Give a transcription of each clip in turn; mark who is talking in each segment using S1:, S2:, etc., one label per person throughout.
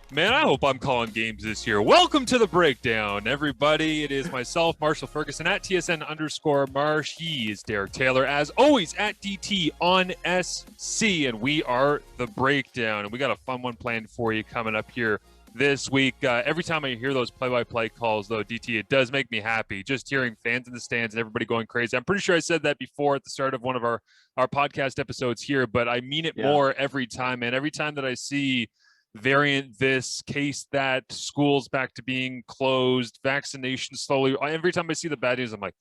S1: Man, I hope I'm calling games this year. Welcome to the breakdown, everybody. It is myself, Marshall Ferguson, at TSN_Marsh. He is Derek Taylor, as always, at DT on SC, and we are the breakdown. And we got a fun one planned for you coming up here this week. Every time I hear those play-by-play calls, though, DT, it does make me happy. Just hearing fans in the stands and everybody going crazy. I'm pretty sure I said that before at the start of one of our podcast episodes here, but I mean it more every time, man. Every time that I see variant this, case that, schools back to being closed, vaccination slowly. Every time I see the bad news, I'm like,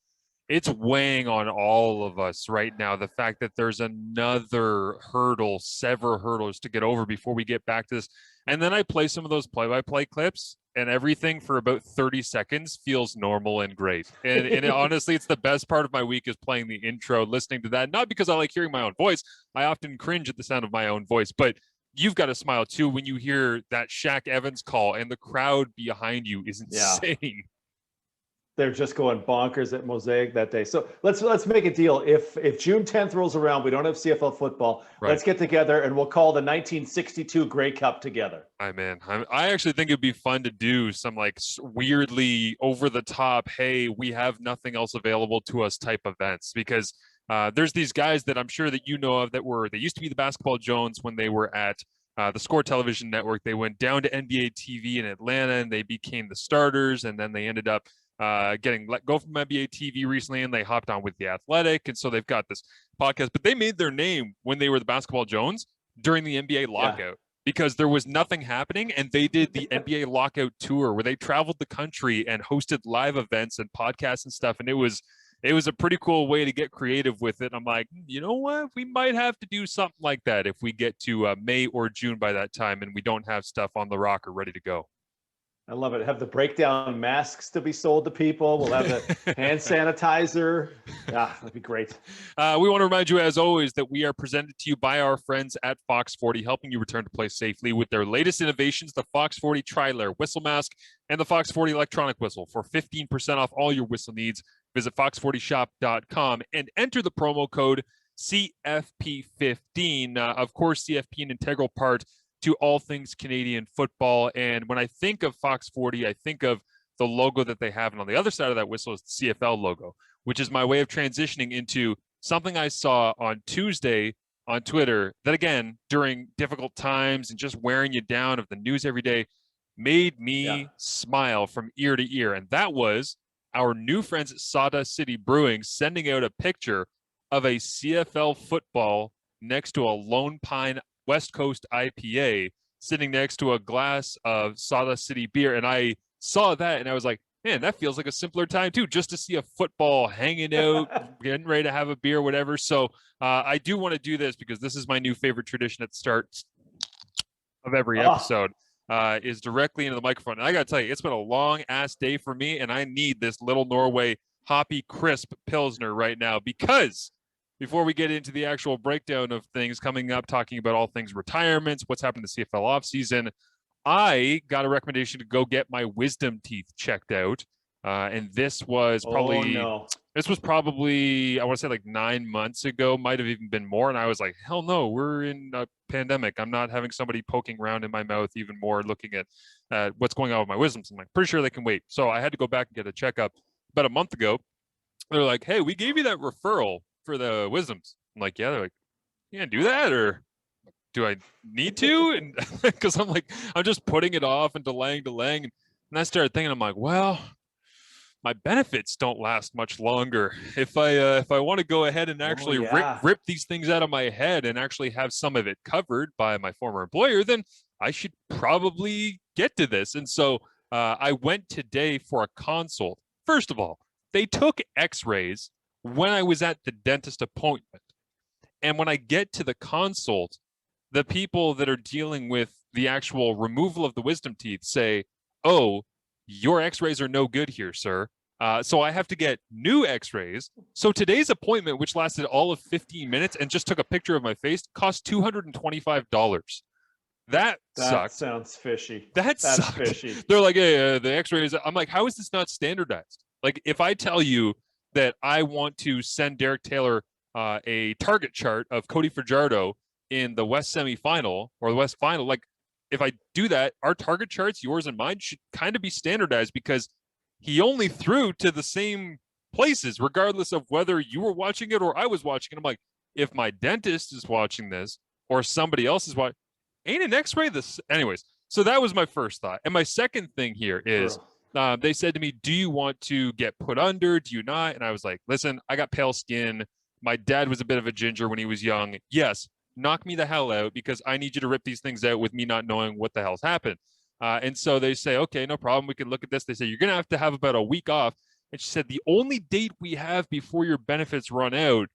S1: it's weighing on all of us right now. The fact that there's another hurdle, several hurdles to get over before we get back to this. And then I play some of those play-by-play clips, and everything for about 30 seconds feels normal and great. And honestly, it's the best part of my week is playing the intro, listening to that. Not because I like hearing my own voice. I often cringe at the sound of my own voice, but you've got to smile too when you hear that Shaq Evans call and the crowd behind you is insane. Yeah.
S2: They're just going bonkers at Mosaic that day. So let's make a deal. If June 10th rolls around, we don't have CFL football. Right. Let's get together and we'll call the 1962 Grey Cup together.
S1: I actually think it'd be fun to do some like weirdly over the top, hey, we have nothing else available to us type events, because there's these guys that I'm sure that you know of they used to be the Basketball Jones when they were at the Score Television Network. They went down to NBA TV in Atlanta and they became the starters, and then they ended up getting let go from NBA TV recently, and they hopped on with The Athletic, and so they've got this podcast. But they made their name when they were the Basketball Jones during the NBA lockout, because there was nothing happening, and they did the NBA lockout tour where they traveled the country and hosted live events and podcasts and stuff, and it was a pretty cool way to get creative with it. I'm like, you know what? We might have to do something like that if we get to May or June by that time and we don't have stuff on the rocker ready to go.
S2: I love it. Have the breakdown masks to be sold to people. We'll have the hand sanitizer. Yeah, that'd be great.
S1: We want to remind you, as always, that we are presented to you by our friends at Fox 40, helping you return to play safely with their latest innovations, the Fox 40 Tri-Layer Whistle Mask and the Fox 40 Electronic Whistle. For 15% off all your whistle needs, visit fox40shop.com and enter the promo code CFP15. Of course, CFP, an integral part to all things Canadian football. And when I think of Fox 40, I think of the logo that they have. And on the other side of that whistle is the CFL logo, which is my way of transitioning into something I saw on Tuesday on Twitter that, again, during difficult times and just wearing you down of the news every day, made me smile from ear to ear. And that was our new friends at Sawdust City Brewing sending out a picture of a CFL football next to a Lone Pine West Coast IPA sitting next to a glass of Sawdust City beer. And I saw that and I was like, man, that feels like a simpler time too, just to see a football hanging out, getting ready to have a beer, whatever. So I do want to do this because this is my new favorite tradition at the start of every episode, is directly into the microphone. And I got to tell you, it's been a long ass day for me, and I need this Little Norway hoppy crisp Pilsner right now, because before we get into the actual breakdown of things coming up, talking about all things retirements, what's happened to CFL offseason, I got a recommendation to go get my wisdom teeth checked out. And this was probably, I want to say like 9 months ago, might have even been more. And I was like, hell no, we're in a pandemic. I'm not having somebody poking around in my mouth even more, looking at what's going on with my wisdoms. I'm like, pretty sure they can wait. So I had to go back and get a checkup about a month ago. They're like, hey, we gave you that referral for the wisdoms. I'm like, yeah. They're like, you can't do that, or do I need to? And because I'm like, I'm just putting it off and delaying. And I started thinking, I'm like, well, my benefits don't last much longer. If I want to go ahead and actually rip these things out of my head and actually have some of it covered by my former employer, then I should probably get to this. And so I went today for a consult. First of all, they took x-rays when I was at the dentist appointment. And when I get to the consult, the people that are dealing with the actual removal of the wisdom teeth say, oh, your x-rays are no good here, sir. So I have to get new x-rays. So today's appointment, which lasted all of 15 minutes and just took a picture of my face, cost $225. That sucked.
S2: Sounds fishy.
S1: That's fishy. They're like, hey, the x-rays. I'm like, how is this not standardized? Like, if I tell you that I want to send Derek Taylor a target chart of Cody Fajardo in the West semifinal or the West final, like, if I do that, our target charts, yours and mine, should kind of be standardized because he only threw to the same places, regardless of whether you were watching it or I was watching it. I'm like, if my dentist is watching this or somebody else is watching, ain't an X-ray this? Anyways, so that was my first thought. And my second thing here is they said to me, do you want to get put under? Do you not? And I was like, listen, I got pale skin. My dad was a bit of a ginger when he was young. Yes, knock me the hell out because I need you to rip these things out with me not knowing what the hell's happened. And so they say, okay, no problem. We can look at this. They say, you're going to have about a week off. And she said, the only date we have before your benefits run out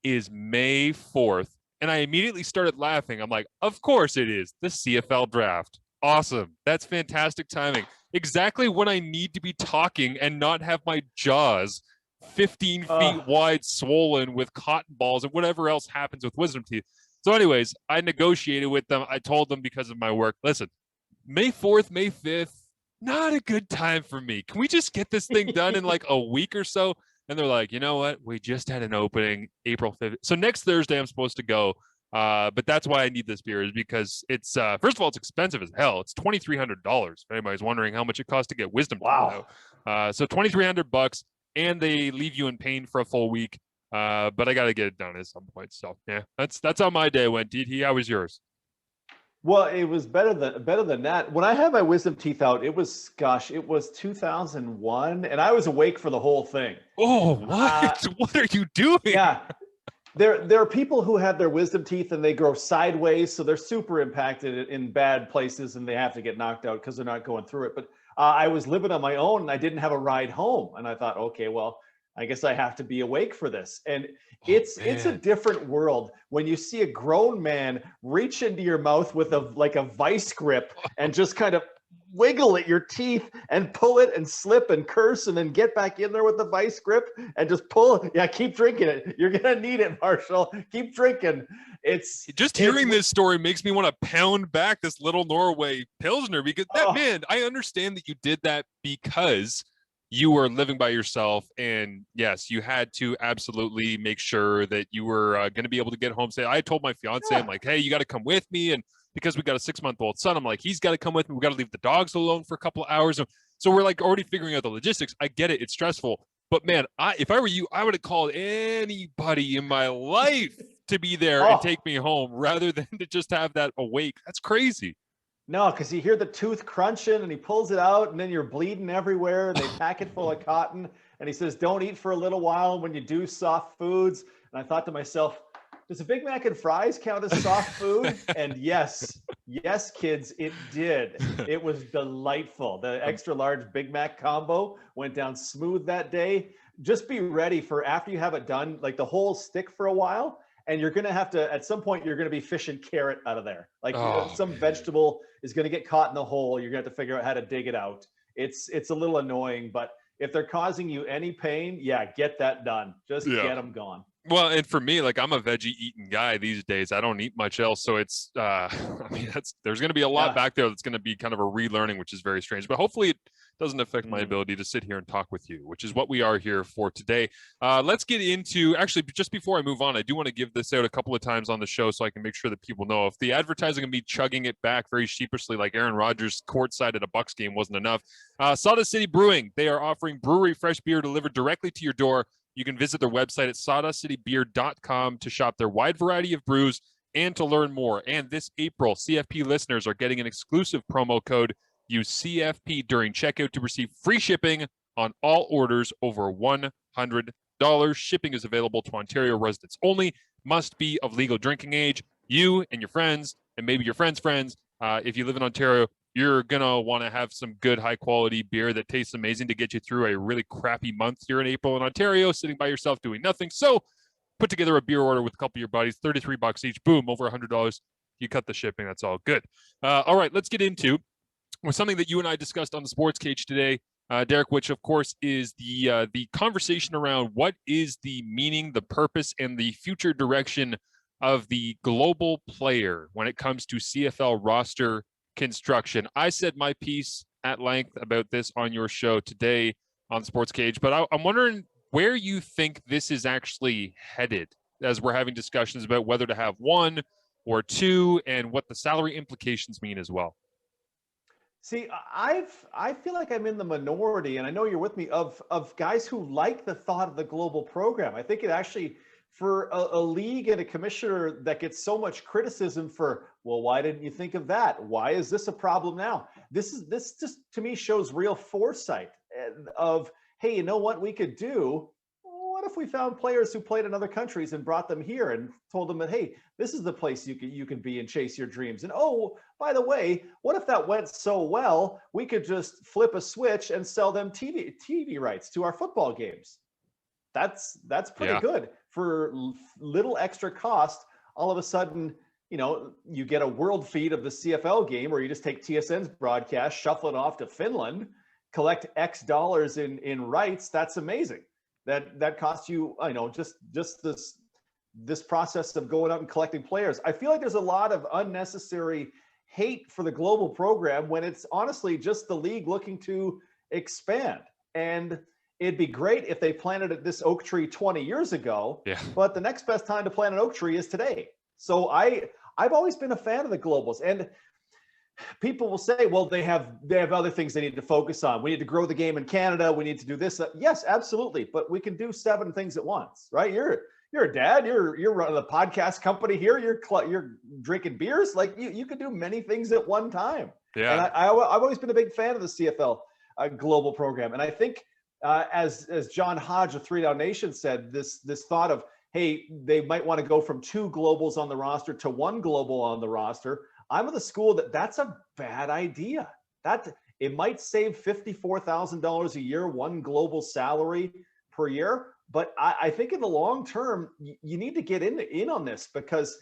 S1: is May 4th. And I immediately started laughing. I'm like, of course it is. The CFL draft. Awesome. That's fantastic timing. Exactly when I need to be talking and not have my jaws 15 feet wide swollen with cotton balls and whatever else happens with wisdom teeth. So anyways, I negotiated with them. I told them because of my work, listen, May 4th, May 5th, not a good time for me. Can we just get this thing done in like a week or so? And they're like, you know what? We just had an opening April 5th. So next Thursday, I'm supposed to go. But that's why I need this beer is because it's, first of all, it's expensive as hell. It's $2,300. If anybody's wondering how much it costs to get wisdom.
S2: Wow.
S1: So $2,300 and they leave you in pain for a full week. But I got to get it done at some point. So yeah, that's how my day went. DT, how was yours?
S2: Well, it was better than that. When I had my wisdom teeth out, it was 2001, and I was awake for the whole thing.
S1: Oh, what? What are you doing?
S2: Yeah, there are people who have their wisdom teeth and they grow sideways, so they're super impacted in bad places, and they have to get knocked out because they're not going through it. But I was living on my own, and I didn't have a ride home, and I thought, okay, well, I guess I have to be awake for this. And it's a different world when you see a grown man reach into your mouth with a vice grip and just kind of wiggle at your teeth and pull it and slip and curse and then get back in there with the vice grip and just pull. Yeah, keep drinking it. You're going to need it, Marshall. Keep drinking. It's
S1: just hearing this story makes me want to pound back this little Norway Pilsner because man, I understand that you did that because you were living by yourself, and yes, you had to absolutely make sure that you were going to be able to get home. Say, I told my fiance, I'm like, hey, you got to come with me, and because we got a 6-month-old son, I'm like, he's got to come with me. We got to leave the dogs alone for a couple of hours. So we're like already figuring out the logistics. I get it; it's stressful, but man, if I were you, I would have called anybody in my life to be there and take me home rather than to just have that awake. That's crazy.
S2: No, because you hear the tooth crunching and he pulls it out and then you're bleeding everywhere. They pack it full of cotton and he says, don't eat for a little while when you do soft foods. And I thought to myself, does a Big Mac and fries count as soft food? And yes, kids, it did. It was delightful. The extra large Big Mac combo went down smooth that day. Just be ready for after you have it done, like the whole stick for a while. And you're going to have to, at some point, you're going to be fishing carrot out of there. Like some vegetable is going to get caught in the hole. You're going to have to figure out how to dig it out. It's a little annoying, but if they're causing you any pain, get that done. Just get them gone.
S1: Well, and for me, like I'm a veggie eating guy these days. I don't eat much else. So it's, there's going to be a lot back there that's going to be kind of a relearning, which is very strange. But hopefully it doesn't affect my ability to sit here and talk with you, which is what we are here for today. Let's get into, actually, just before I move on, I do want to give this out a couple of times on the show so I can make sure that people know if the advertising and me chugging it back very sheepishly like Aaron Rodgers courtside at a Bucks game wasn't enough. Sawdust City Brewing, they are offering brewery fresh beer delivered directly to your door. You can visit their website at sawdustcitybeer.com to shop their wide variety of brews and to learn more. And this April, CFP listeners are getting an exclusive promo code. Use CFP during checkout to receive free shipping on all orders over $100. Shipping is available to Ontario residents only. Must be of legal drinking age. You and your friends, and maybe your friends' friends, if you live in Ontario, you're going to want to have some good high-quality beer that tastes amazing to get you through a really crappy month here in April in Ontario, sitting by yourself doing nothing. So put together a beer order with a couple of your buddies, $33 each. Boom, over $100. You cut the shipping. That's all good. All right, let's get into something that you and I discussed on the Sports Cage today, Derek, which, of course, is the conversation around what is the meaning, the purpose, and the future direction of the global player when it comes to CFL roster construction. I said my piece at length about this on your show today on Sports Cage, but I'm wondering where you think this is actually headed as we're having discussions about whether to have 1, or two, and what the salary implications mean as well.
S2: See, I feel like I'm in the minority, and I know you're with me, of guys who like the thought of the global program. I think it actually, for a league and a commissioner that gets so much criticism for, well, why didn't you think of that? Why is this a problem now? This just to me shows real foresight of, hey, you know what we could do? What if we found players who played in other countries and brought them here and told them that, hey, this is the place you can be and chase your dreams. And oh, by the way, what if that went so well, we could just flip a switch and sell them TV rights to our football games. That's pretty good for little extra cost. All of a sudden, you get a world feed of the CFL game, or you just take TSN's broadcast, shuffle it off to Finland, collect X dollars in rights. That's amazing. That costs you, just this process of going out and collecting players. I feel like there's a lot of unnecessary hate for the global program when it's honestly just the league looking to expand. And it'd be great if they planted this oak tree 20 years ago, but the next best time to plant an oak tree is today. So I've always been a fan of the globals. And people will say, well, they have other things they need to focus on. We need to grow the game in Canada. We need to do this. Yes, absolutely. But we can do 7 things at once, right? You're a dad. You're running a podcast company here. You're drinking beers. Like you could do many things at one time. Yeah. And I've always been a big fan of the CFL global program. And I think as John Hodge of 3 Down Nation said, this thought of, hey, they might want to go from 2 globals on the roster to 1 global on the roster. I'm of the school that's a bad idea. That it might save $54,000 a year, 1 global salary per year. But I think in the long term, you need to get in on this, because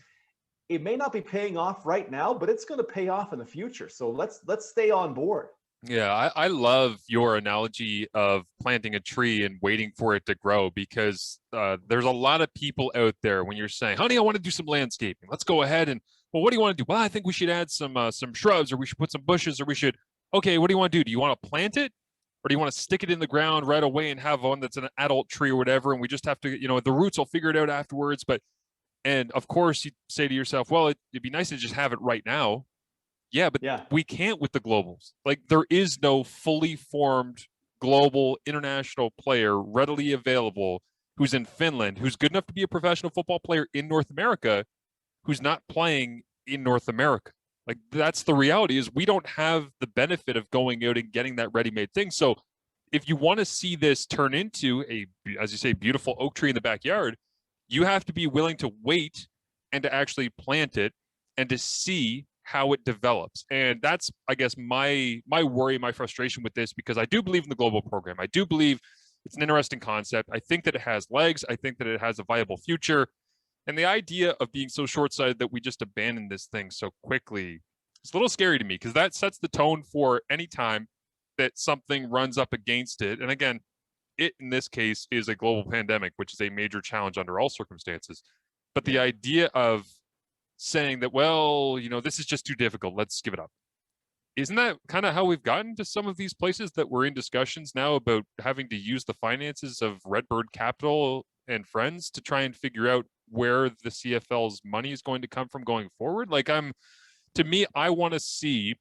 S2: it may not be paying off right now, but it's going to pay off in the future. So let's stay on board.
S1: Yeah, I love your analogy of planting a tree and waiting for it to grow, because there's a lot of people out there when you're saying, honey, I want to do some landscaping. Let's go ahead and, well, what do you want to do? Well, I think we should add some shrubs, or we should put some bushes, or we should, okay, what do you want to do? Do you want to plant it? Or do you want to stick it in the ground right away and have one that's an adult tree or whatever? And we just have to, the roots will figure it out afterwards. And of course you say to yourself, well, it'd be nice to just have it right now. Yeah, but we can't with the globals. Like, there is no fully formed global international player readily available who's in Finland, who's good enough to be a professional football player in North America, who's not playing in North America. Like, that's the reality, is we don't have the benefit of going out and getting that ready-made thing. So if you want to see this turn into a, as you say, beautiful oak tree in the backyard, you have to be willing to wait and to actually plant it and to see how it develops. And that's, I guess, my worry, my frustration with this, because I do believe in the global program. I do believe it's an interesting concept. I think that it has legs. I think that it has a viable future. And the idea of being so short-sighted that we just abandon this thing so quickly, it's a little scary to me, because that sets the tone for any time that something runs up against it. And again, it in this case is a global pandemic, which is a major challenge under all circumstances. But the idea of saying that, well, this is just too difficult, let's give it up. Isn't that kind of how we've gotten to some of these places that we're in discussions now about having to use the finances of Redbird Capital and friends to try and figure out where the CFL's money is going to come from going forward? Like, to me, I want to see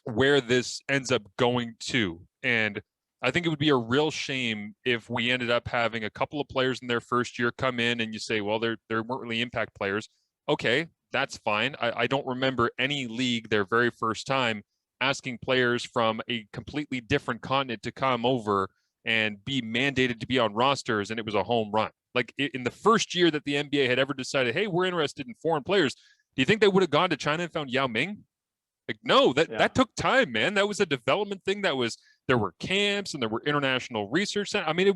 S1: where this ends up going to. And I think it would be a real shame if we ended up having a couple of players in their first year come in and you say, well, they weren't really impact players. Okay, that's fine. I don't remember any league their very first time asking players from a completely different continent to come over and be mandated to be on rosters, and it was a home run. Like, in the first year that the NBA had ever decided, hey, we're interested in foreign players, do you think they would have gone to China and found Yao Ming? Like, no, that took time, man. That was a development thing. There were camps and there were international research. I mean,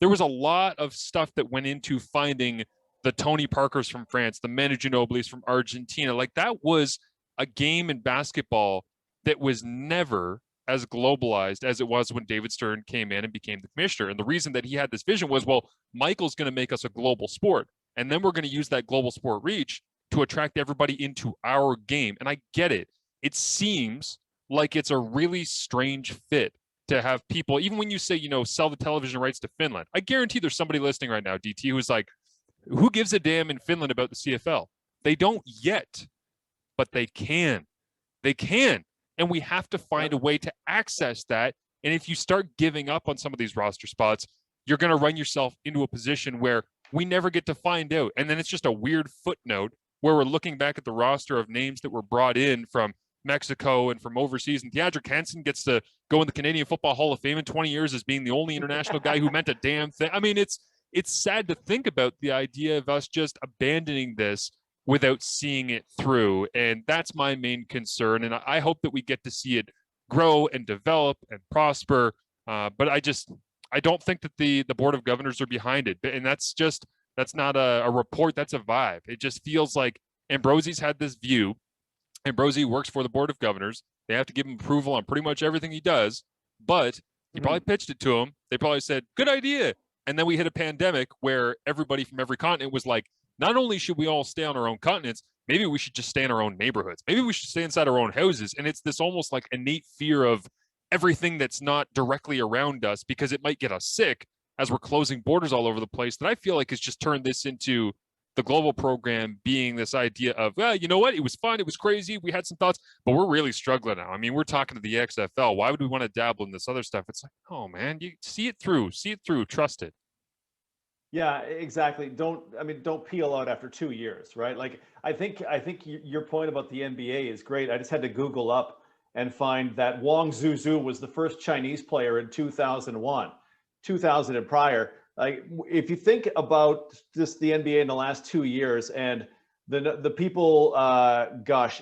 S1: there was a lot of stuff that went into finding the Tony Parkers from France, the Manu Ginobili's from Argentina. Like, that was a game in basketball that was never as globalized as it was when David Stern came in and became the commissioner. And the reason that he had this vision was, well, Michael's going to make us a global sport, and then we're going to use that global sport reach to attract everybody into our game. And I get it. It seems like it's a really strange fit to have people, even when you say, sell the television rights to Finland. I guarantee there's somebody listening right now, DT, who's like, who gives a damn in Finland about the CFL? They don't yet, but they can. They can. And we have to find a way to access that. And if you start giving up on some of these roster spots, you're going to run yourself into a position where we never get to find out. And then it's just a weird footnote where we're looking back at the roster of names that were brought in from Mexico and from overseas. And Dirks Hansen gets to go in the Canadian Football Hall of Fame in 20 years as being the only international guy who meant a damn thing. I mean, it's sad to think about the idea of us just abandoning this without seeing it through. And that's my main concern. And I hope that we get to see it grow and develop and prosper. But I don't think that the Board of Governors are behind it. And that's not a report. That's a vibe. It just feels like Ambrosie's had this view. Ambrosie works for the Board of Governors. They have to give him approval on pretty much everything he does. But he probably pitched it to him. They probably said, good idea. And then we hit a pandemic where everybody from every continent was like, not only should we all stay on our own continents, maybe we should just stay in our own neighborhoods. Maybe we should stay inside our own houses. And it's this almost like innate fear of everything that's not directly around us because it might get us sick as we're closing borders all over the place that I feel like has just turned this into the global program being this idea of, well, you know what? It was fun. It was crazy. We had some thoughts, but we're really struggling now. I mean, we're talking to the XFL. Why would we want to dabble in this other stuff? It's like, oh man, you see it through, trust it.
S2: Yeah, exactly. Don't peel out after 2 years, right? Like, I think your point about the NBA is great. I just had to Google up and find that Wang Zuzhu was the first Chinese player in 2001, 2000 and prior. Like, if you think about just the NBA in the last 2 years and the people,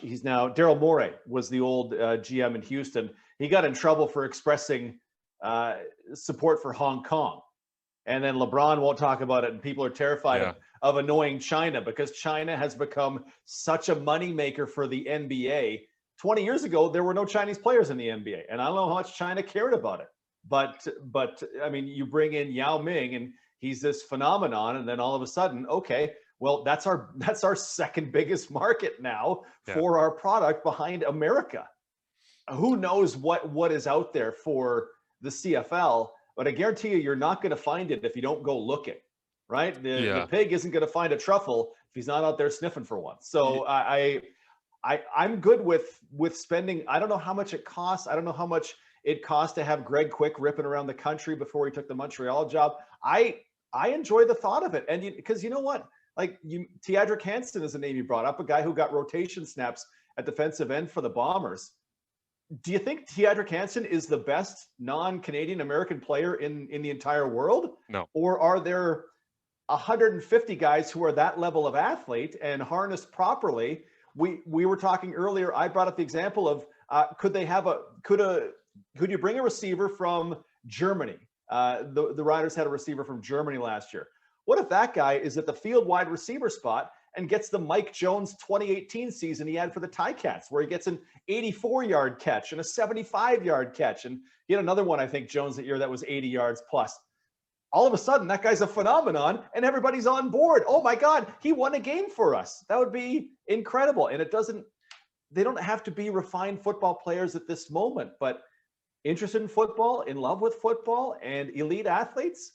S2: he's now Daryl Morey was the old GM in Houston. He got in trouble for expressing support for Hong Kong. And then LeBron won't talk about it, and people are terrified of annoying China because China has become such a moneymaker for the NBA. 20 years ago, there were no Chinese players in the NBA, and I don't know how much China cared about it. But I mean, you bring in Yao Ming, and he's this phenomenon, and then all of a sudden, okay, well, that's our second biggest market now for our product behind America. Who knows what is out there for the CFL? But I guarantee you're not going to find it if you don't go looking, right? The pig isn't going to find a truffle if he's not out there sniffing for one. So I'm good with spending. I don't know how much it costs. I don't know how much it costs to have Greg Quick ripping around the country before he took the Montreal job. I enjoy the thought of it. And because you know what? Like, Dirks Hansen is a name you brought up, a guy who got rotation snaps at defensive end for the Bombers. Do you think Dirks Hansen is the best non-Canadian American player in the entire world?
S1: No.
S2: Or are there 150 guys who are that level of athlete and harnessed properly? We were talking earlier. I brought up the example of could you bring a receiver from Germany? The Riders had a receiver from Germany last year. What if that guy is at the field wide receiver spot and gets the Mike Jones 2018 season he had for the Ticats, where he gets an 84-yard catch and a 75-yard catch. And he had another one, I think, Jones, that year that was 80 yards plus. All of a sudden, that guy's a phenomenon, and everybody's on board. Oh, my God, he won a game for us. That would be incredible. And they don't have to be refined football players at this moment, but interested in football, in love with football, and elite athletes,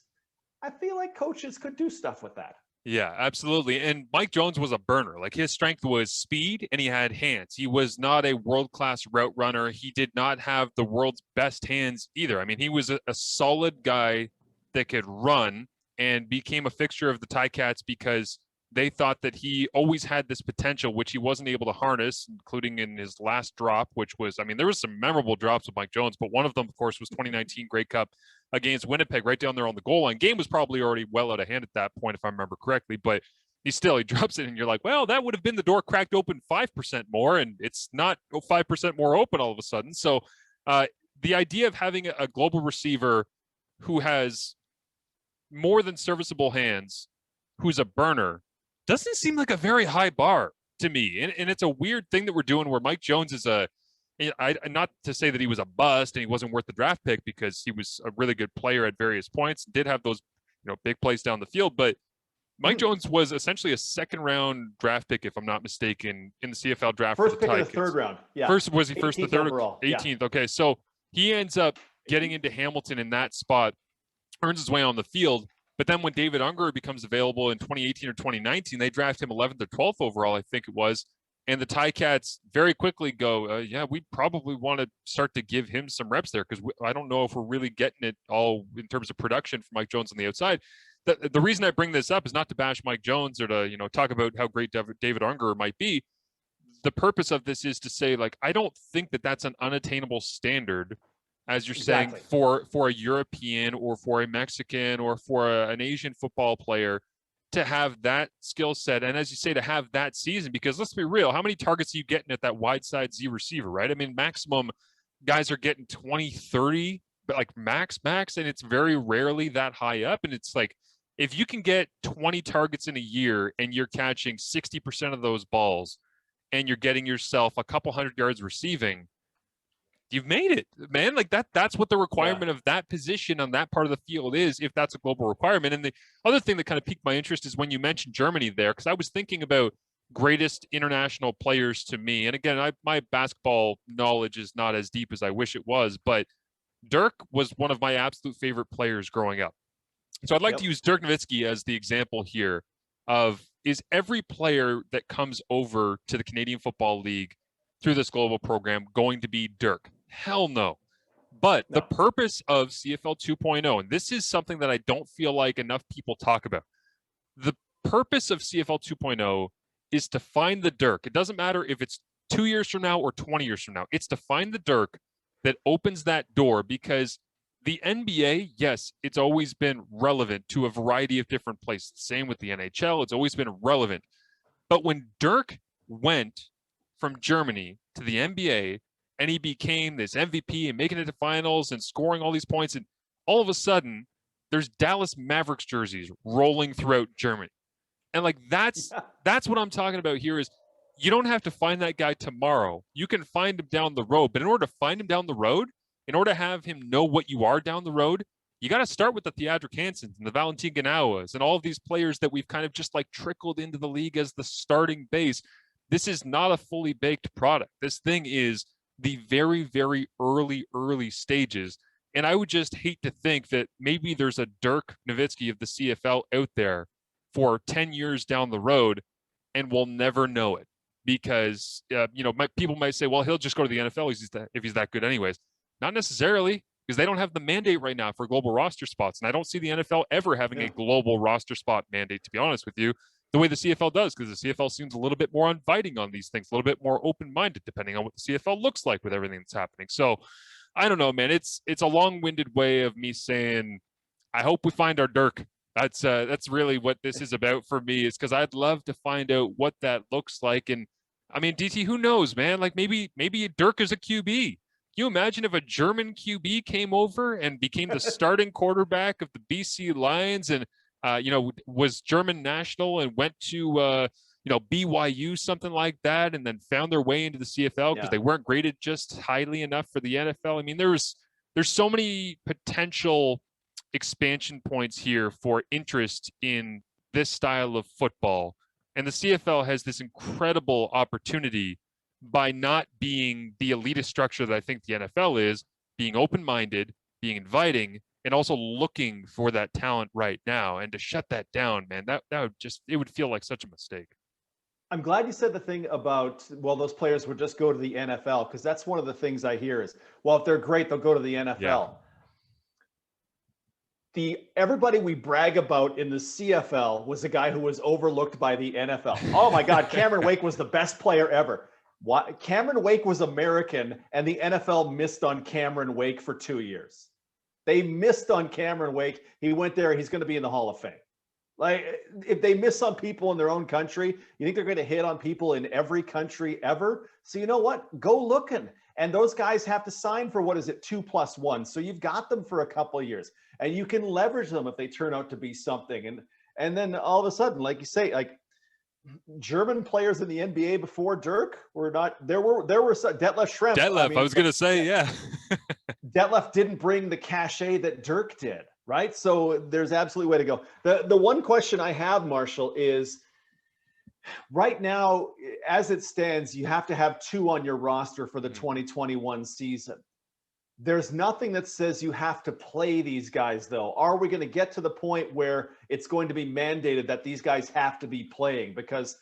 S2: I feel like coaches could do stuff with that.
S1: Yeah, absolutely. And Mike Jones was a burner. Like, his strength was speed and he had hands. He was not a world-class route runner. He did not have the world's best hands either. I mean, he was a solid guy that could run and became a fixture of the Ticats because they thought that he always had this potential, which he wasn't able to harness, including in his last drop, which was, I mean, there was some memorable drops with Mike Jones, but one of them, of course, was 2019 Grey Cup against Winnipeg right down there on the goal line. Game was probably already well out of hand at that point, if I remember correctly, but he drops it and you're like, well, that would have been the door cracked open 5% more, and it's not 5% more open all of a sudden. So the idea of having a global receiver who has more than serviceable hands, who's a burner, doesn't seem like a very high bar to me. And it's a weird thing that we're doing where Mike Jones is not to say that he was a bust and he wasn't worth the draft pick, because he was a really good player at various points, did have those, big plays down the field. But Mike Jones was essentially a second-round draft pick, if I'm not mistaken, in the CFL draft.
S2: First pick in the third round. Yeah.
S1: First, was he first the third?
S2: Overall.
S1: 18th. Yeah. Okay. So he ends up getting into Hamilton in that spot, earns his way on the field. But then when David Unger becomes available in 2018 or 2019, they draft him 11th or 12th overall, I think it was. And the Ticats very quickly go, yeah, we probably want to start to give him some reps there because I don't know if we're really getting it all in terms of production for Mike Jones on the outside. The reason I bring this up is not to bash Mike Jones or to, talk about how great David Unger might be. The purpose of this is to say, like, I don't think that that's an unattainable standard, as you're saying, for a European or for a Mexican or for an Asian football player to have that skill set. And as you say, to have that season, because let's be real, how many targets are you getting at that wide side Z receiver, right? I mean, maximum guys are getting 20, 30, but like max, and it's very rarely that high up. And it's like, if you can get 20 targets in a year and you're catching 60% of those balls and you're getting yourself a couple hundred yards receiving, you've made it, man. Like that's what the requirement of that position on that part of the field is, if that's a global requirement. And the other thing that kind of piqued my interest is when you mentioned Germany there, because I was thinking about greatest international players to me. And again, my basketball knowledge is not as deep as I wish it was, but Dirk was one of my absolute favorite players growing up. So I'd like to use Dirk Nowitzki as the example here of, is every player that comes over to the Canadian Football League through this global program going to be Dirk? Hell no. But the purpose of CFL 2.0, and this is something that I don't feel like enough people talk about. The purpose of CFL 2.0 is to find the Dirk. It doesn't matter if it's 2 years from now or 20 years from now. It's to find the Dirk that opens that door, because the NBA, yes, it's always been relevant to a variety of different places. Same with the NHL. It's always been relevant. But when Dirk went from Germany to the NBA and he became this MVP and making it to finals and scoring all these points, and all of a sudden there's Dallas Mavericks jerseys rolling throughout Germany. And like that's what I'm talking about here, is you don't have to find that guy tomorrow. You can find him down the road. But in order to find him down the road, in order to have him know what you are down the road, you got to start with the Theodric Hansons and the Valentin Ganawas and all of these players that we've kind of just like trickled into the league as the starting base. This is not a fully baked product. This thing is the very, very early stages. And I would just hate to think that maybe there's a Dirk Nowitzki of the CFL out there for 10 years down the road and we'll never know it, because, people might say, well, he'll just go to the NFL if he's that good anyways. Not necessarily, because they don't have the mandate right now for global roster spots. And I don't see the NFL ever having a global roster spot mandate, to be honest with you, the way the CFL does, because the CFL seems a little bit more inviting on these things, a little bit more open-minded, depending on what the CFL looks like with everything that's happening. So I don't know, man. It's a long-winded way of me saying, I hope we find our Dirk. That's really what this is about for me, is because I'd love to find out what that looks like. And I mean, DT, who knows, man? Like maybe Dirk is a QB. Can you imagine if a German QB came over and became the starting quarterback of the BC Lions and, was German national and went to, BYU, something like that, and then found their way into the CFL because they weren't graded just highly enough for the NFL? I mean, there's so many potential expansion points here for interest in this style of football. And the CFL has this incredible opportunity by not being the elitist structure that I think the NFL is, being open-minded, being inviting, and also looking for that talent right now. And to shut that down, man, that would it would feel like such a mistake.
S2: I'm glad you said the thing about, well, those players would just go to the NFL, because that's one of the things I hear is, well, if they're great, they'll go to the NFL. Yeah. Everybody we brag about in the CFL was a guy who was overlooked by the NFL. Oh my God, Cameron Wake was the best player ever. Cameron Wake was American, and the NFL missed on Cameron Wake for 2 years. They missed on Cameron Wake. He went there. He's going to be in the Hall of Fame. Like, if they miss on people in their own country, you think they're going to hit on people in every country ever? So you know what? Go looking. And those guys have to sign for, 2+1. So you've got them for a couple of years, and you can leverage them if they turn out to be something. And then all of a sudden, like you say, like, German players in the NBA before Dirk were not there. Were some, Detlef Schrempf.
S1: I was going to say, yeah.
S2: Detlef didn't bring the cachet that Dirk did, right? So there's absolutely a way to go. The one question I have, Marshall, is right now, as it stands, you have to have 2 on your roster for the 2021 season. There's nothing that says you have to play these guys, though. Are we going to get to the point where it's going to be mandated that these guys have to be playing? Because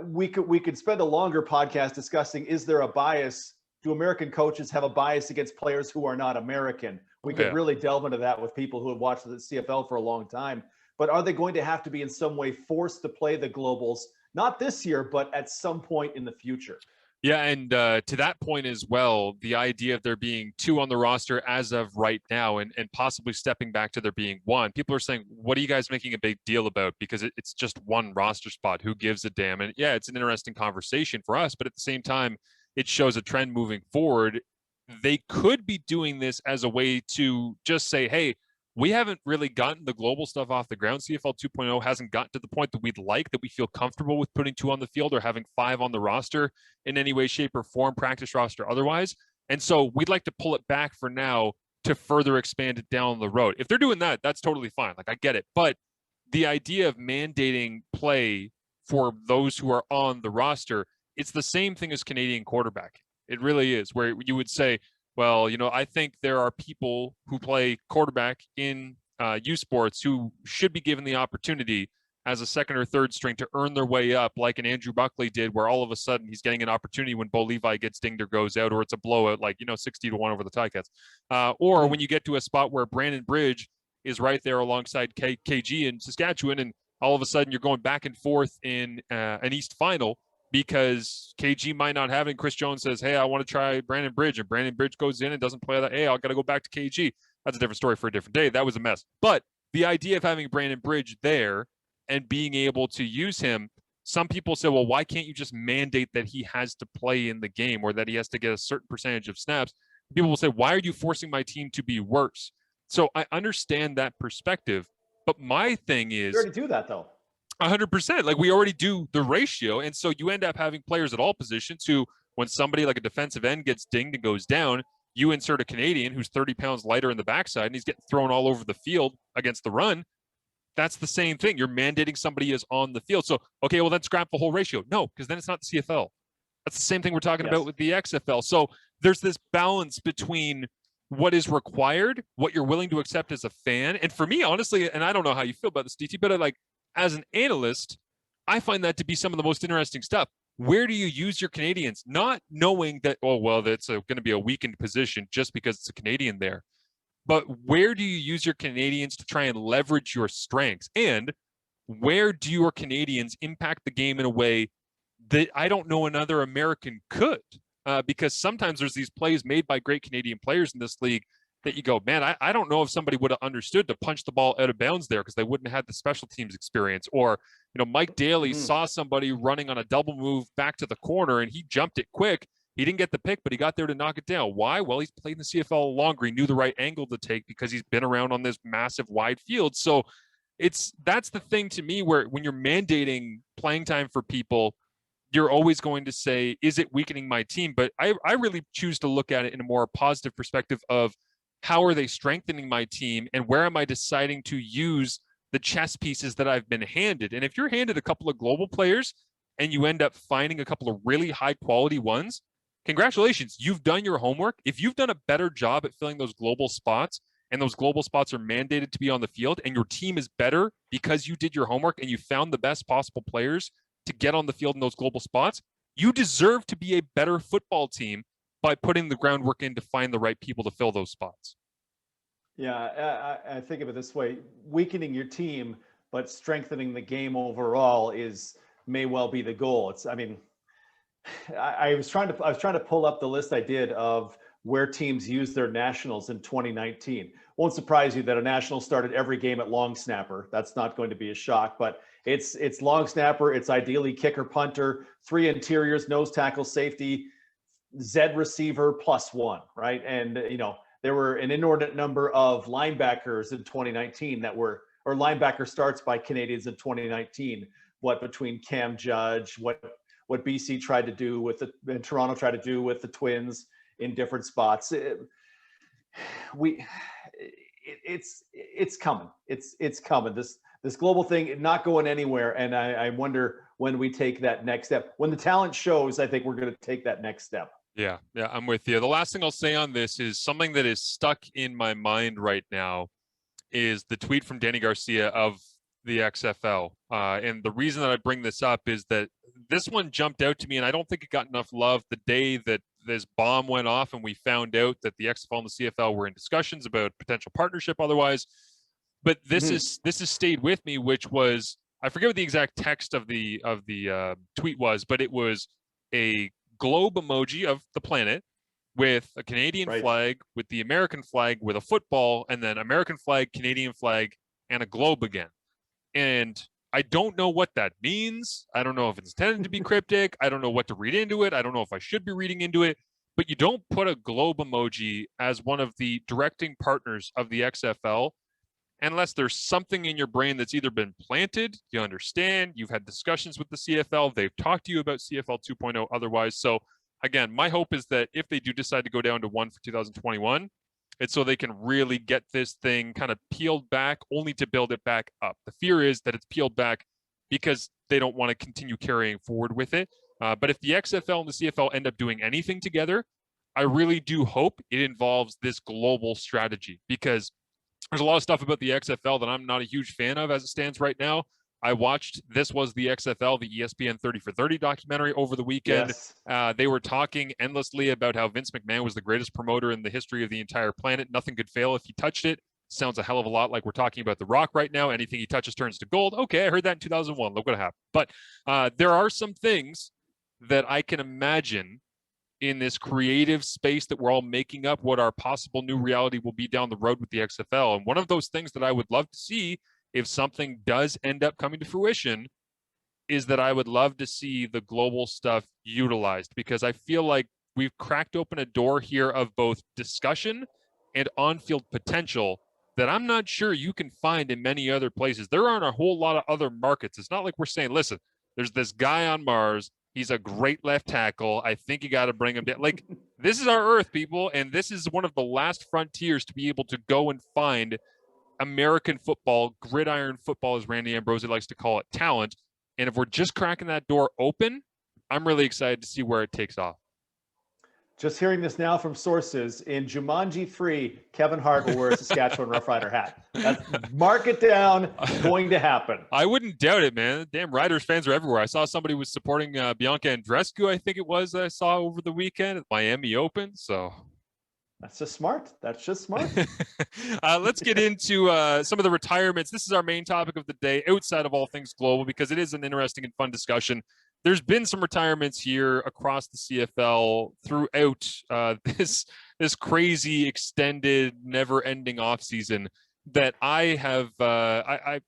S2: we could spend a longer podcast discussing, is there a bias? Do American coaches have a bias against players who are not American? We could really delve into that with people who have watched the CFL for a long time. But are they going to have to be in some way forced to play the globals? Not this year, but at some point in the future.
S1: Yeah, and to that point as well, the idea of there being 2 on the roster as of right now and possibly stepping back to there being 1, people are saying, what are you guys making a big deal about? Because it's just 1 roster spot. Who gives a damn? And yeah, it's an interesting conversation for us, but at the same time, it shows a trend moving forward. They could be doing this as a way to just say, hey, we haven't really gotten the global stuff off the ground. CFL 2.0 hasn't gotten to the point that we'd like, that we feel comfortable with putting 2 on the field or having 5 on the roster in any way, shape, or form, practice roster otherwise. And so we'd like to pull it back for now to further expand it down the road. If they're doing that, that's totally fine. Like, I get it. But the idea of mandating play for those who are on the roster, it's the same thing as Canadian quarterback. It really is, where you would say, well, I think there are people who play quarterback in U Sports who should be given the opportunity as a second or third string to earn their way up, like an Andrew Buckley did, where all of a sudden he's getting an opportunity when Bo Levi gets dinged or goes out, or it's a blowout, like 60-1 over the Ticats, or when you get to a spot where Brandon Bridge is right there alongside KG in Saskatchewan, and all of a sudden you're going back and forth in an East Final, because KG might not have it. And Chris Jones says, hey, I want to try Brandon Bridge. And Brandon Bridge goes in and doesn't play that. Hey, I've got to go back to KG. That's a different story for a different day. That was a mess. But the idea of having Brandon Bridge there and being able to use him, some people say, well, why can't you just mandate that he has to play in the game or that he has to get a certain percentage of snaps? People will say, why are you forcing my team to be worse? So I understand that perspective. But my thing is,
S2: you already do that, though.
S1: 100%. Like, we already do the ratio. And so you end up having players at all positions who, when somebody like a defensive end gets dinged and goes down, you insert a Canadian who's 30 pounds lighter in the backside and he's getting thrown all over the field against the run. That's the same thing. You're mandating somebody is on the field. So, okay, well, then scrap the whole ratio. No, because then it's not the CFL. That's the same thing we're talking about with the XFL. So there's this balance between what is required, what you're willing to accept as a fan. And for me, honestly, and I don't know how you feel about this, DT, but as an analyst, I find that to be some of the most interesting stuff. Where do you use your Canadians? Not knowing that, oh, well, that's going to be a weakened position just because it's a Canadian there. But where do you use your Canadians to try and leverage your strengths? And where do your Canadians impact the game in a way that I don't know another American could? Because sometimes there's these plays made by great Canadian players in this league that you go, man, I don't know if somebody would have understood to punch the ball out of bounds there because they wouldn't have had the special teams experience. Or, Mike Daly saw somebody running on a double move back to the corner and he jumped it quick. He didn't get the pick, but he got there to knock it down. Why? Well, he's played in the CFL longer. He knew the right angle to take because he's been around on this massive wide field. So that's the thing to me, where when you're mandating playing time for people, you're always going to say, is it weakening my team? But I really choose to look at it in a more positive perspective of, how are they strengthening my team, and where am I deciding to use the chess pieces that I've been handed? And if you're handed a couple of global players and you end up finding a couple of really high quality ones, congratulations, you've done your homework. If you've done a better job at filling those global spots, and those global spots are mandated to be on the field, and your team is better because you did your homework and you found the best possible players to get on the field in those global spots, you deserve to be a better football team by putting the groundwork in to find the right people to fill those spots.
S2: Yeah, I think of it this way: weakening your team, but strengthening the game overall may well be the goal. I was trying to pull up the list I did of where teams used their nationals in 2019. Won't surprise you that a national started every game at long snapper. That's not going to be a shock, but it's long snapper. It's ideally kicker, punter, 3 interiors, nose tackle, safety, Z receiver +1, right? And there were an inordinate number of linebackers in 2019 or linebacker starts by Canadians in 2019. What between Cam Judge, what BC tried to do and Toronto tried to do with the Twins in different spots. It's coming. It's coming. This global thing not going anywhere, and I wonder when we take that next step. When the talent shows, I think we're going to take that next step.
S1: Yeah, I'm with you. The last thing I'll say on this is something that is stuck in my mind right now is the tweet from Danny Garcia of the XFL. And the reason that I bring this up is that this one jumped out to me, and I don't think it got enough love the day that this bomb went off and we found out that the XFL and the CFL were in discussions about potential partnership otherwise. But this has stayed with me, which was, I forget what the exact text of the tweet was, but it was a globe emoji of the planet with a Canadian
S2: Right.
S1: flag, with the American flag, with a football, and then American flag, Canadian flag, and a globe again. And I don't know what that means. I don't know if it's intended to be cryptic. I don't know what to read into it. I don't know if I should be reading into it. But you don't put a globe emoji as one of the directing partners of the XFL unless there's something in your brain that's either been planted, you understand, you've had discussions with the CFL, they've talked to you about CFL 2.0 otherwise. So again, my hope is that if they do decide to go down to one for 2021, it's so they can really get this thing kind of peeled back only to build it back up. The fear is that it's peeled back because they don't want to continue carrying forward with it. But if the XFL and the CFL end up doing anything together, I really do hope it involves this global strategy, because there's a lot of stuff about the XFL that I'm not a huge fan of as it stands right now. I watched This Was the XFL, the ESPN 30 for 30 documentary over the weekend.
S2: Yes.
S1: They were talking endlessly about how Vince McMahon was the greatest promoter in the history of the entire planet. Nothing could fail if he touched it. Sounds a hell of a lot like we're talking about The Rock right now. Anything he touches turns to gold. Okay, I heard that in 2001. Look what happened. But there are some things that I can imagine in this creative space that we're all making up what our possible new reality will be down the road with the XFL. And one of those things that I would love to see if something does end up coming to fruition is that I would love to see the global stuff utilized, because I feel like we've cracked open a door here of both discussion and on-field potential that I'm not sure you can find in many other places. There aren't a whole lot of other markets. It's not like we're saying, listen, there's this guy on Mars. He's a great left tackle. I think you got to bring him down. Like, this is our Earth, people, and this is one of the last frontiers to be able to go and find American football, gridiron football, as Randy Ambrosi likes to call it, talent. And if we're just cracking that door open, I'm really excited to see where it takes off.
S2: Just hearing this now from sources, in Jumanji 3, Kevin Hart will wear a Saskatchewan Roughrider hat. That's, mark it down. It's going to happen.
S1: I wouldn't doubt it, man. Damn, Riders fans are everywhere. I saw somebody was supporting Bianca Andreescu, I think it was, that I saw over the weekend at Miami Open. So
S2: that's just smart. That's just smart.
S1: Let's get into some of the retirements. This is our main topic of the day, outside of all things global, because it is an interesting and fun discussion. There's been some retirements here across the CFL throughout this crazy, extended, never-ending offseason that I have I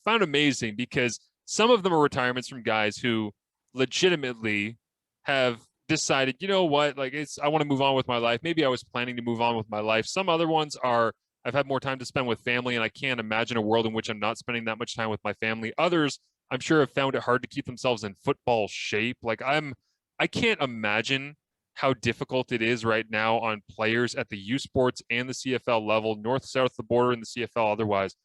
S1: found amazing, because some of them are retirements from guys who legitimately have decided, you know what, like, I want to move on with my life. Maybe I was planning to move on with my life. Some other ones are, I've had more time to spend with family, and I can't imagine a world in which I'm not spending that much time with my family. Others, I'm sure, have found it hard to keep themselves in football shape. Like, I can't imagine how difficult it is right now on players at the U Sports and the CFL level, north, south of the border, and the CFL otherwise,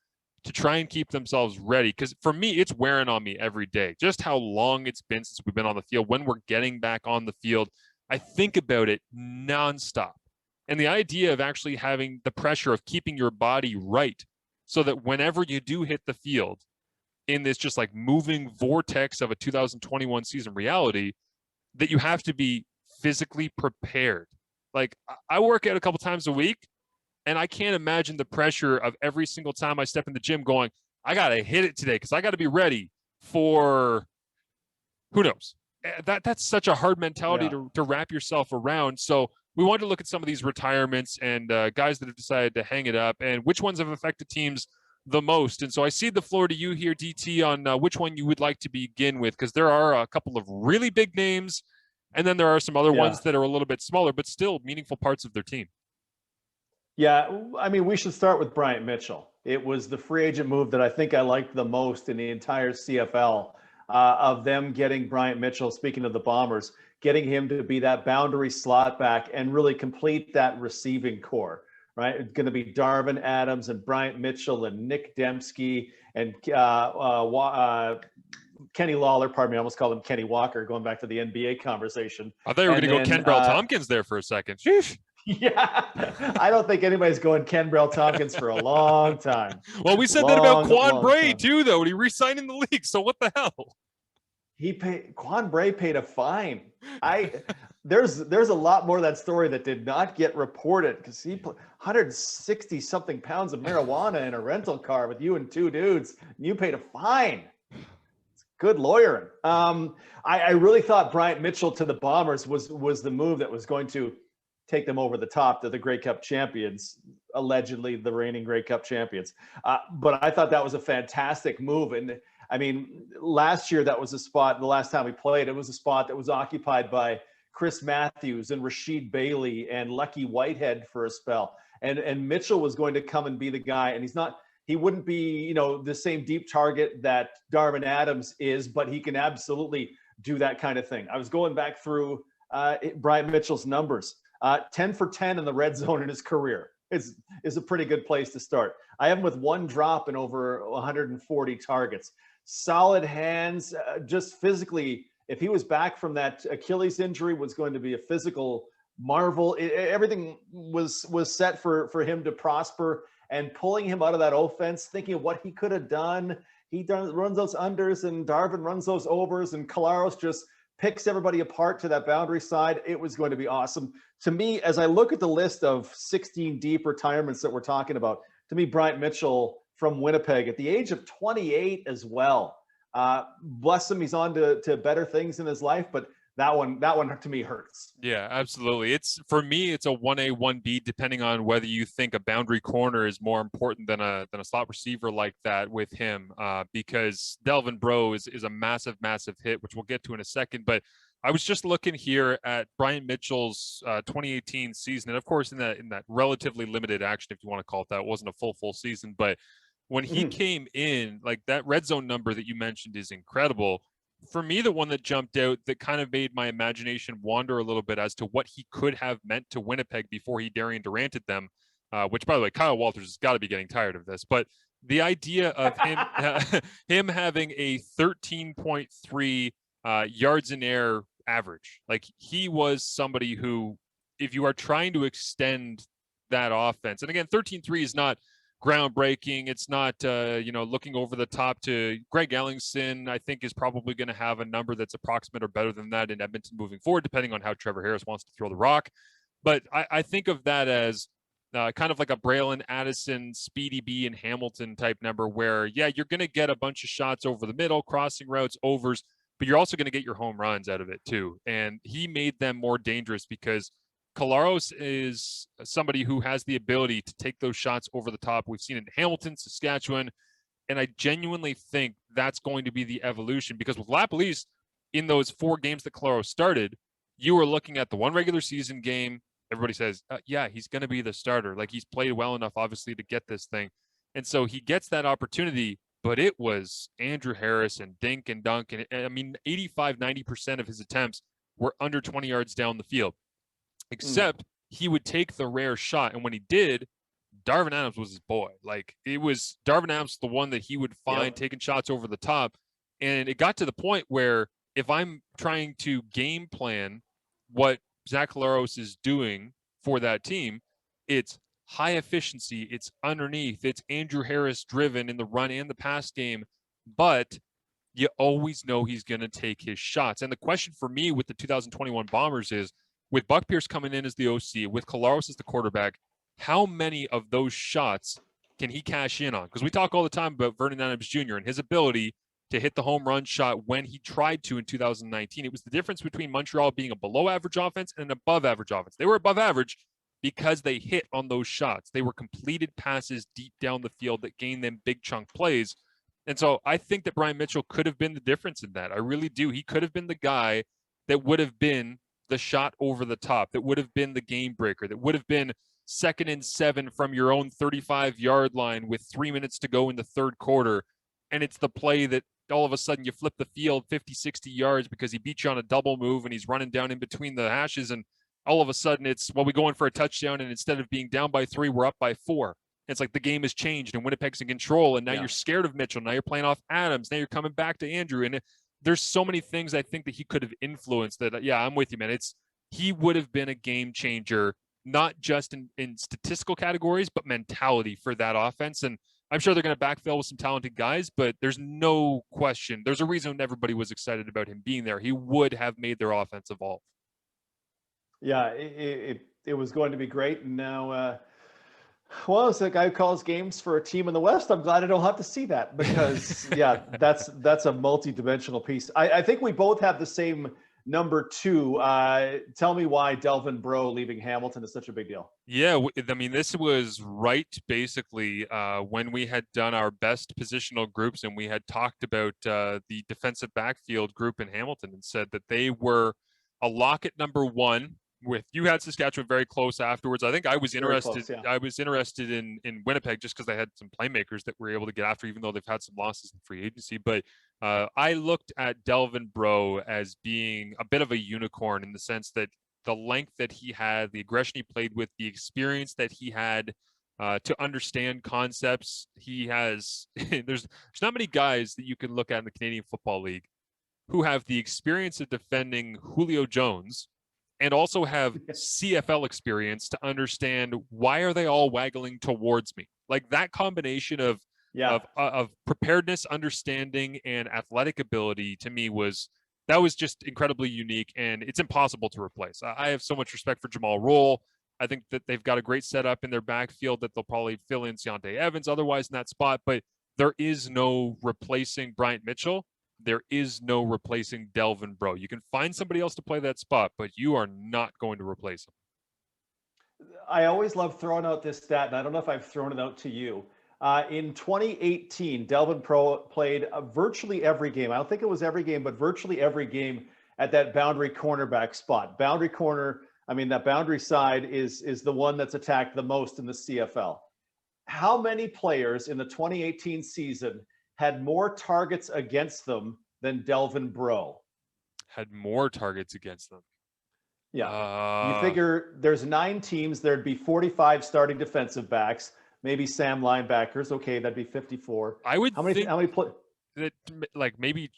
S1: to try and keep themselves ready. Because for me, it's wearing on me every day, just how long it's been since we've been on the field. When we're getting back on the field, I think about it nonstop. And the idea of actually having the pressure of keeping your body right so that whenever you do hit the field in this just like moving vortex of a 2021 season reality, that you have to be physically prepared. Like, I work out a couple times a week, and I can't imagine the pressure of every single time I step in the gym going, I got to hit it today because I got to be ready for who knows. That's such a hard mentality to wrap yourself around. So we wanted to look at some of these retirements and guys that have decided to hang it up and which ones have affected teams the most. And so I cede the floor to you here, DT, on which one you would like to begin with, because there are a couple of really big names, and then there are some other ones that are a little bit smaller, but still meaningful parts of their team.
S2: Yeah, I mean, we should start with Bryant Mitchell. It was the free agent move that I think I liked the most in the entire CFL, of them getting Bryant Mitchell, speaking of the Bombers, getting him to be that boundary slot back and really complete that receiving core. Right, it's going to be Darvin Adams and Bryant Mitchell and Nick Dembski and Kenny Lawler, pardon me, I almost called him Kenny Walker, going back to the NBA conversation.
S1: I thought you were going to go Ken Brell Tompkins there for a second. Sheesh.
S2: Yeah, I don't think anybody's going Ken Brell Tompkins for a long time.
S1: Well, we said that about Quan Bray too, though, and he re-signed in the league. So what the hell?
S2: Quan Bray paid a fine. There's a lot more of that story that did not get reported because he put 160 something pounds of marijuana in a rental car with you and two dudes. And you paid a fine. It's good lawyering. I really thought Bryant Mitchell to the Bombers was the move that was going to take them over the top to the Grey Cup champions, allegedly the reigning Grey Cup champions. But I thought that was a fantastic move. And I mean, last year that was a spot, the last time we played, it was a spot that was occupied by Chris Matthews and Rasheed Bailey and Lucky Whitehead for a spell. And Mitchell was going to come and be the guy. And he wouldn't be, the same deep target that Darvin Adams is, but he can absolutely do that kind of thing. I was going back through Bryant Mitchell's numbers. 10 for 10 in the red zone in his career is a pretty good place to start. I have him with one drop and over 140 targets. Solid hands, just physically. If he was back from that Achilles injury, was going to be a physical marvel. Everything was set for him to prosper, and pulling him out of that offense, thinking of what he could have done. He runs those unders, and Darvin runs those overs, and Collaros just picks everybody apart to that boundary side. It was going to be awesome. To me, as I look at the list of 16 deep retirements that we're talking about, to me, Bryant Mitchell from Winnipeg at the age of 28 as well. Bless him, he's on to better things in his life, but that one to me hurts.
S1: Yeah, absolutely. For me, it's a 1A, 1B, depending on whether you think a boundary corner is more important than a slot receiver like that with him, because Delvin Breaux is a massive, massive hit, which we'll get to in a second. But I was just looking here at Bryant Mitchell's 2018 season, and of course in that relatively limited action, if you want to call it that. It wasn't a full season, but when he came in, like that red zone number that you mentioned is incredible. For me, the one that jumped out that kind of made my imagination wander a little bit as to what he could have meant to Winnipeg before he Darian Duranted them, which, by the way, Kyle Walters has got to be getting tired of this. But the idea of him having a 13.3 yards in air average, like he was somebody who, if you are trying to extend that offense, and again, 13.3 is not groundbreaking. It's not, looking over the top to Greg Ellingson, I think is probably going to have a number that's approximate or better than that in Edmonton moving forward, depending on how Trevor Harris wants to throw the rock. But I think of that as kind of like a Braylon Addison, Speedy B, and Hamilton type number where, yeah, you're going to get a bunch of shots over the middle, crossing routes, overs, but you're also going to get your home runs out of it too. And he made them more dangerous because Collaros is somebody who has the ability to take those shots over the top. We've seen it in Hamilton, Saskatchewan, and I genuinely think that's going to be the evolution because with LaPolice, in those 4 games that Collaros started, you were looking at the one regular season game. Everybody says, yeah, he's going to be the starter. Like he's played well enough, obviously, to get this thing. And so he gets that opportunity, but it was Andrew Harris and Dink and Dunk. And I mean, 85-90% of his attempts were under 20 yards down the field. Except he would take the rare shot. And when he did, Darvin Adams was his boy. Like it was Darvin Adams, the one that he would find taking shots over the top. And it got to the point where if I'm trying to game plan what Zach Collaros is doing for that team, it's high efficiency, it's underneath, it's Andrew Harris driven in the run and the pass game, but you always know he's going to take his shots. And the question for me with the 2021 Bombers is, with Buck Pierce coming in as the OC, with Collaros as the quarterback, how many of those shots can he cash in on? Because we talk all the time about Vernon Adams Jr. and his ability to hit the home run shot when he tried to in 2019. It was the difference between Montreal being a below average offense and an above average offense. They were above average because they hit on those shots. They were completed passes deep down the field that gained them big chunk plays. And so I think that Bryant Mitchell could have been the difference in that. I really do. He could have been the guy that would have been the shot over the top, that would have been the game breaker, that would have been 2nd and 7 from your own 35-yard line with 3 minutes to go in the third quarter. And it's the play that all of a sudden you flip the field 50, 60 yards because he beat you on a double move and he's running down in between the hashes. And all of a sudden it's, well, we go in for a touchdown. And instead of being down by 3, we're up by 4. It's like the game has changed and Winnipeg's in control, and now
S2: Yeah.
S1: you're scared of Mitchell. Now you're playing off Adams. Now you're coming back to Andrew. And there's so many things I think that he could have influenced that. Yeah, I'm with you, man. He would have been a game changer, not just in statistical categories, but mentality for that offense. And I'm sure they're going to backfill with some talented guys, but there's no question. There's a reason everybody was excited about him being there. He would have made their offense evolve.
S2: Yeah, it was going to be great. And now, well, as a guy who calls games for a team in the West, I'm glad I don't have to see that because, yeah, that's a multi-dimensional piece. I think we both have the same number 2. Tell me why Delvin Breaux leaving Hamilton is such a big deal.
S1: Yeah, I mean, this was right basically when we had done our best positional groups and we had talked about the defensive backfield group in Hamilton and said that they were a lock at number 1. You had Saskatchewan very close afterwards. I think I was interested.
S2: Close, yeah.
S1: I was interested in Winnipeg just because they had some playmakers that were able to get after, even though they've had some losses in free agency. But I looked at Delvin Breaux as being a bit of a unicorn in the sense that the length that he had, the aggression he played with, the experience that he had to understand concepts. He has. There's not many guys that you can look at in the Canadian Football League who have the experience of defending Julio Jones and also have CFL experience to understand why are they all waggling towards me. Like that combination of preparedness, understanding, and athletic ability to me was just incredibly unique, and it's impossible to replace. I have so much respect for Jamal Roll. I think that they've got a great setup in their backfield that they'll probably fill in Deontay Evans otherwise in that spot, but there is no replacing Bryant Mitchell. There is no replacing Delvin Breaux. You can find somebody else to play that spot, but you are not going to replace him.
S2: I always love throwing out this stat, and I don't know if I've thrown it out to you. In 2018, Delvin Breaux played virtually every game. I don't think it was every game, but virtually every game at that boundary cornerback spot. Boundary corner, I mean, that boundary side is the one that's attacked the most in the CFL. How many players in the 2018 season had more targets against them than Delvin Breaux?
S1: Had more targets against them.
S2: Yeah. You figure there's 9 teams, there'd be 45 starting defensive backs, maybe Sam linebackers. Okay, that'd be 54.
S1: I would
S2: how many play
S1: that, like maybe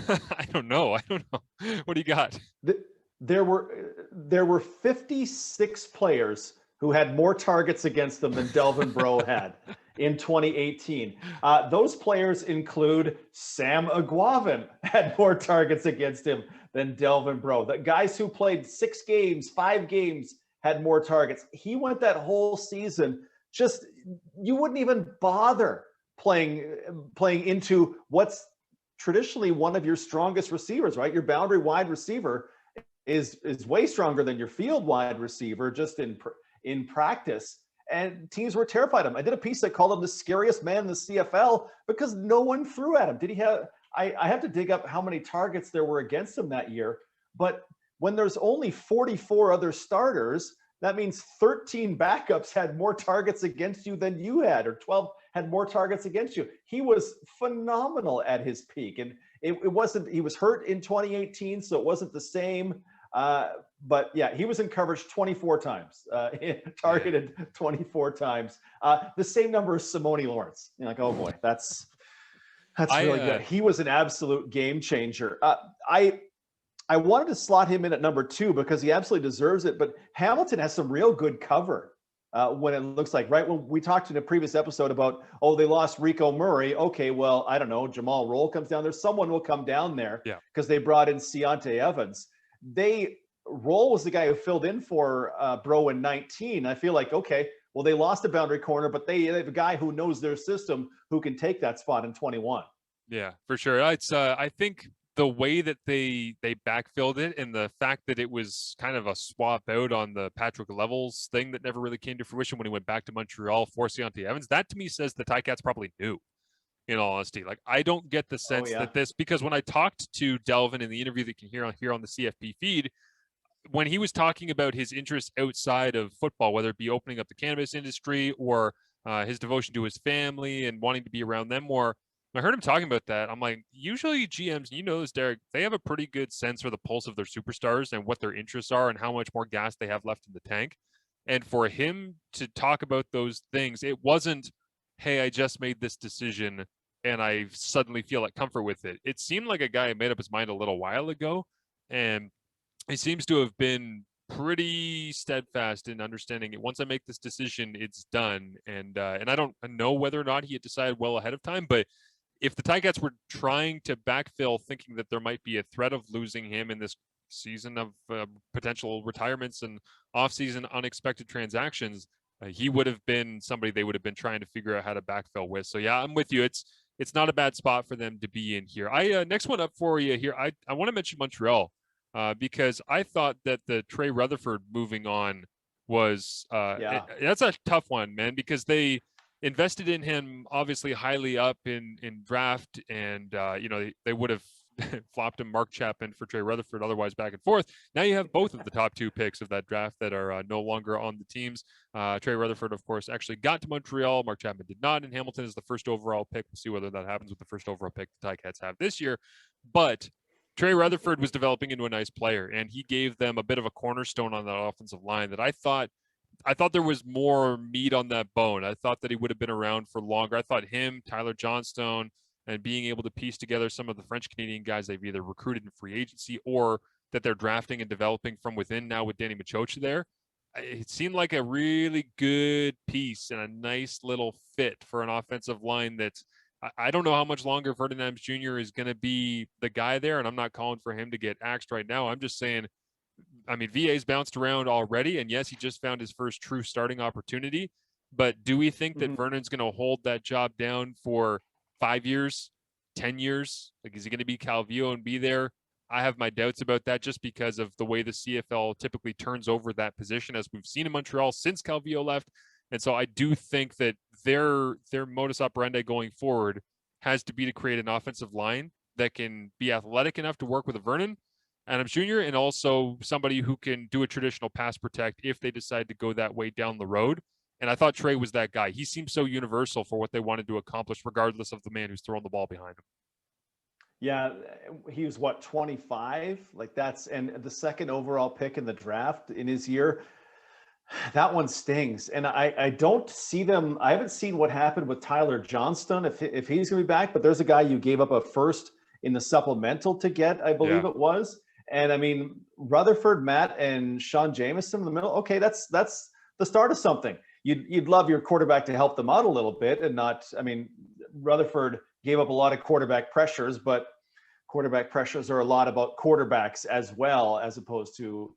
S1: I don't know. What do you got?
S2: There were 56 players who had more targets against them than Delvin Breaux had in 2018. Those players include Sam Aguavin had more targets against him than Delvin Breaux. The guys who played 6 games, 5 games had more targets. He went that whole season. Just, you wouldn't even bother playing into what's traditionally one of your strongest receivers, right? Your boundary wide receiver is way stronger than your field wide receiver just in practice. And teams were terrified of him. I did a piece that called him the scariest man in the CFL because no one threw at him. Did he have, I have to dig up how many targets there were against him that year. But when there's only 44 other starters, that means 13 backups had more targets against you than you had, or 12 had more targets against you. He was phenomenal at his peak. And it wasn't, he was hurt in 2018, so it wasn't the same. But yeah, he was in coverage 24 times, targeted 24 times. The same number as Simone Lawrence. You're like, oh boy, that's really good. He was an absolute game changer. I wanted to slot him in at number 2 because he absolutely deserves it. But Hamilton has some real good cover when it looks like, right? When we talked in a previous episode about, oh, they lost Rico Murray. Okay, well, I don't know. Jamal Roll comes down there. Someone will come down there because they brought in Deontay Evans. Roll was the guy who filled in for Breaux in 19. I feel like, okay, well, they lost a boundary corner, but they have a guy who knows their system who can take that spot in 21.
S1: Yeah, for sure. It's I think the way that they backfilled it and the fact that it was kind of a swap out on the Patrick Levels thing that never really came to fruition when he went back to Montreal for Deontay Evans, that to me says the Ticats probably knew, in all honesty. Like, I don't get the sense that this, because when I talked to Delvin in the interview that you can hear on the CFP feed, when he was talking about his interest outside of football, whether it be opening up the cannabis industry or his devotion to his family and wanting to be around them more, I heard him talking about that. I'm like, usually GMs, you know this, Derek, they have a pretty good sense for the pulse of their superstars and what their interests are and how much more gas they have left in the tank. And for him to talk about those things, it wasn't, hey, I just made this decision and I suddenly feel at comfort with it. It seemed like a guy who made up his mind a little while ago. And he seems to have been pretty steadfast in understanding it. Once I make this decision, it's done. And I don't know whether or not he had decided well ahead of time, but if the Ticats were trying to backfill, thinking that there might be a threat of losing him in this season of potential retirements and off-season unexpected transactions, he would have been somebody they would have been trying to figure out how to backfill with. So yeah, I'm with you. It's not a bad spot for them to be in here. I next one up for you here. I want to mention Montreal because I thought that the Trey Rutherford moving on was that's a tough one, man, because they invested in him obviously highly up in draft, and they would have flopped him Mark Chapman for Trey Rutherford otherwise back and forth. Now you have both of the top two picks of that draft that are no longer on the teams. Trey Rutherford, of course, actually got to Montreal. Mark Chapman did not, and Hamilton is the first overall pick. We'll see whether that happens with the first overall pick the Ticats have this year. But Trey Rutherford was developing into a nice player, and he gave them a bit of a cornerstone on that offensive line that I thought there was more meat on that bone. I thought that he would have been around for longer. I thought him, Tyler Johnstone, and being able to piece together some of the French-Canadian guys they've either recruited in free agency or that they're drafting and developing from within now with Danny Machocha there, it seemed like a really good piece and a nice little fit for an offensive line that I don't know how much longer Vernon Adams Jr. is going to be the guy there, and I'm not calling for him to get axed right now. I'm just saying, I mean, VA's bounced around already, and yes, he just found his first true starting opportunity. But do we think that Vernon's going to hold that job down for 5 years, 10 years? Like, is he going to be Calvillo and be there? I have my doubts about that just because of the way the CFL typically turns over that position, as we've seen in Montreal since Calvillo left. And so I do think that their modus operandi going forward has to be to create an offensive line that can be athletic enough to work with a Vernon Adams Jr. and also somebody who can do a traditional pass protect if they decide to go that way down the road. And I thought Trey was that guy. He seems so universal for what they wanted to accomplish, regardless of the man who's throwing the ball behind him.
S2: Yeah, he was 25? Like and the second overall pick in the draft in his year. That one stings. And I don't see them. I haven't seen what happened with Tyler Johnston, if he's going to be back, but there's a guy you gave up a first in the supplemental to get, I believe it was. And I mean, Rutherford, Matt, and Sean Jamison in the middle. Okay, that's the start of something. You'd love your quarterback to help them out a little bit and not. I mean, Rutherford gave up a lot of quarterback pressures, but quarterback pressures are a lot about quarterbacks as well, as opposed to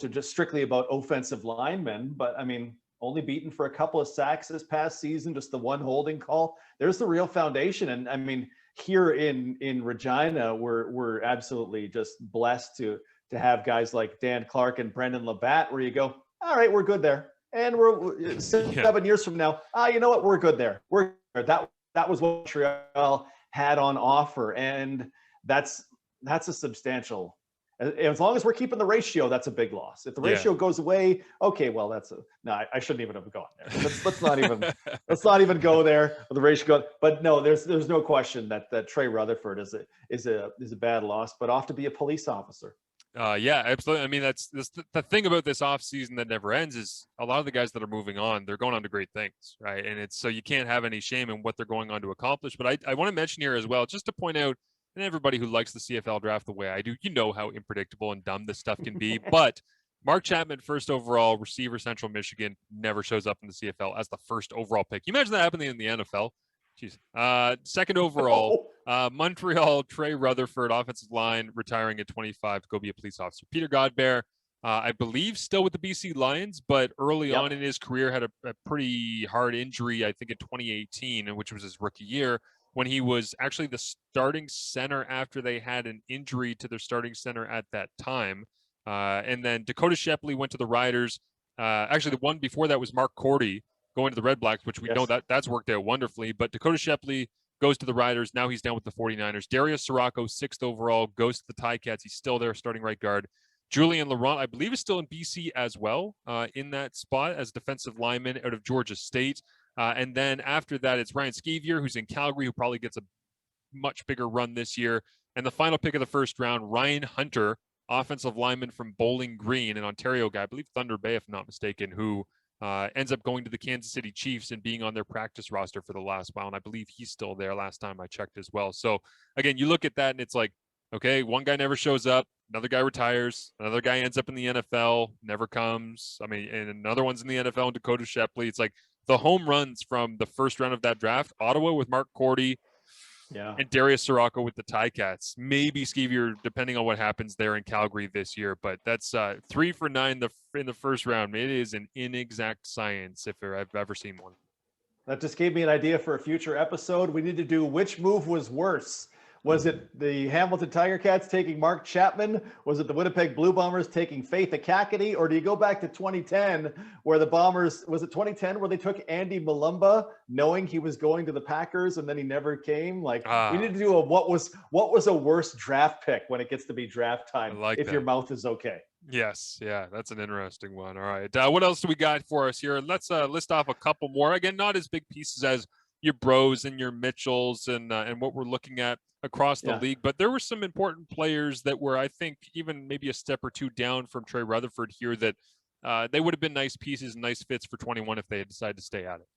S2: just strictly about offensive linemen. But I mean, only beaten for a couple of sacks this past season, just the one holding call. There's the real foundation. And I mean, here in Regina, we're absolutely just blessed to have guys like Dan Clark and Brendan Labatt, where you go, all right, we're good there. And we're 7 years from now, you know what, we're good there. That was what Montreal had on offer. And that's a substantial. As long as we're keeping the ratio, that's a big loss. If the ratio goes away, okay, well, I shouldn't even have gone there. Let's not even go there. The ratio but no, there's no question that Trey Rutherford is a bad loss, but off to be a police officer.
S1: Yeah, absolutely. I mean, that's the thing about this offseason that never ends is a lot of the guys that are moving on, they're going on to great things, right? And it's so you can't have any shame in what they're going on to accomplish. But I want to mention here as well, just to point out, and everybody who likes the CFL draft the way I do, you know how unpredictable and dumb this stuff can be. But Mark Chapman, first overall receiver, Central Michigan, never shows up in the CFL as the first overall pick. You imagine that happening in the NFL? Jeez. Second overall, Montreal, Trey Rutherford, offensive line, retiring at 25 to go be a police officer. Peter Godbear, I believe still with the BC Lions, but early on in his career had a pretty hard injury, I think in 2018, which was his rookie year, when he was actually the starting center after they had an injury to their starting center at that time. And then Dakota Shepley went to the Riders. Actually, the one before that was Mark Cordy going to the Red Blacks, which we know that's worked out wonderfully. But Dakota Shepley goes to the Riders. Now he's down with the 49ers. Darius Sirocco, 6th overall, goes to the Ticats. He's still there starting right guard. Julian Laurent, I believe, is still in BC as well in that spot as defensive lineman out of Georgia State. And then after that, it's Ryan Scavier, who's in Calgary, who probably gets a much bigger run this year. And the final pick of the first round, Ryan Hunter, offensive lineman from Bowling Green, an Ontario guy, I believe Thunder Bay, if I'm not mistaken, who ends up going to the Kansas City Chiefs and being on their practice roster for the last while. And I believe he's still there last time I checked as well. So again, you look at that and it's like, okay, one guy never shows up, another guy retires, another guy ends up in the NFL, never comes. I mean, and another one's in the NFL, and Dakota Shepley. It's like the home runs from the first round of that draft, Ottawa with Mark Cordy, and Darius Sirocco with the Ticats. Maybe Skeevier, depending on what happens there in Calgary this year. But that's 3 for 9 in the first round. It is an inexact science if I've ever seen one.
S2: That just gave me an idea for a future episode. We need to do which move was worse. Was it the Hamilton Tiger Cats taking Mark Chapman? Was it the Winnipeg Blue Bombers taking Faith Akakity? Or do you go back to 2010 where the Bombers, was it 2010 where they took Andy Malumba knowing he was going to the Packers and then he never came? Like we need to do a what was a worse draft pick when it gets to be draft time,
S1: like
S2: if
S1: that.
S2: Your mouth is okay.
S1: Yes. Yeah, that's an interesting one. All right. What else do we got for us here? Let's list off a couple more. Again, not as big pieces as your Bros and your Mitchells and what we're looking at across the league. But there were some important players that were, I think, even maybe a step or two down from Trey Rutherford here that they would have been nice pieces and nice fits for 21 if they had decided to stay at it.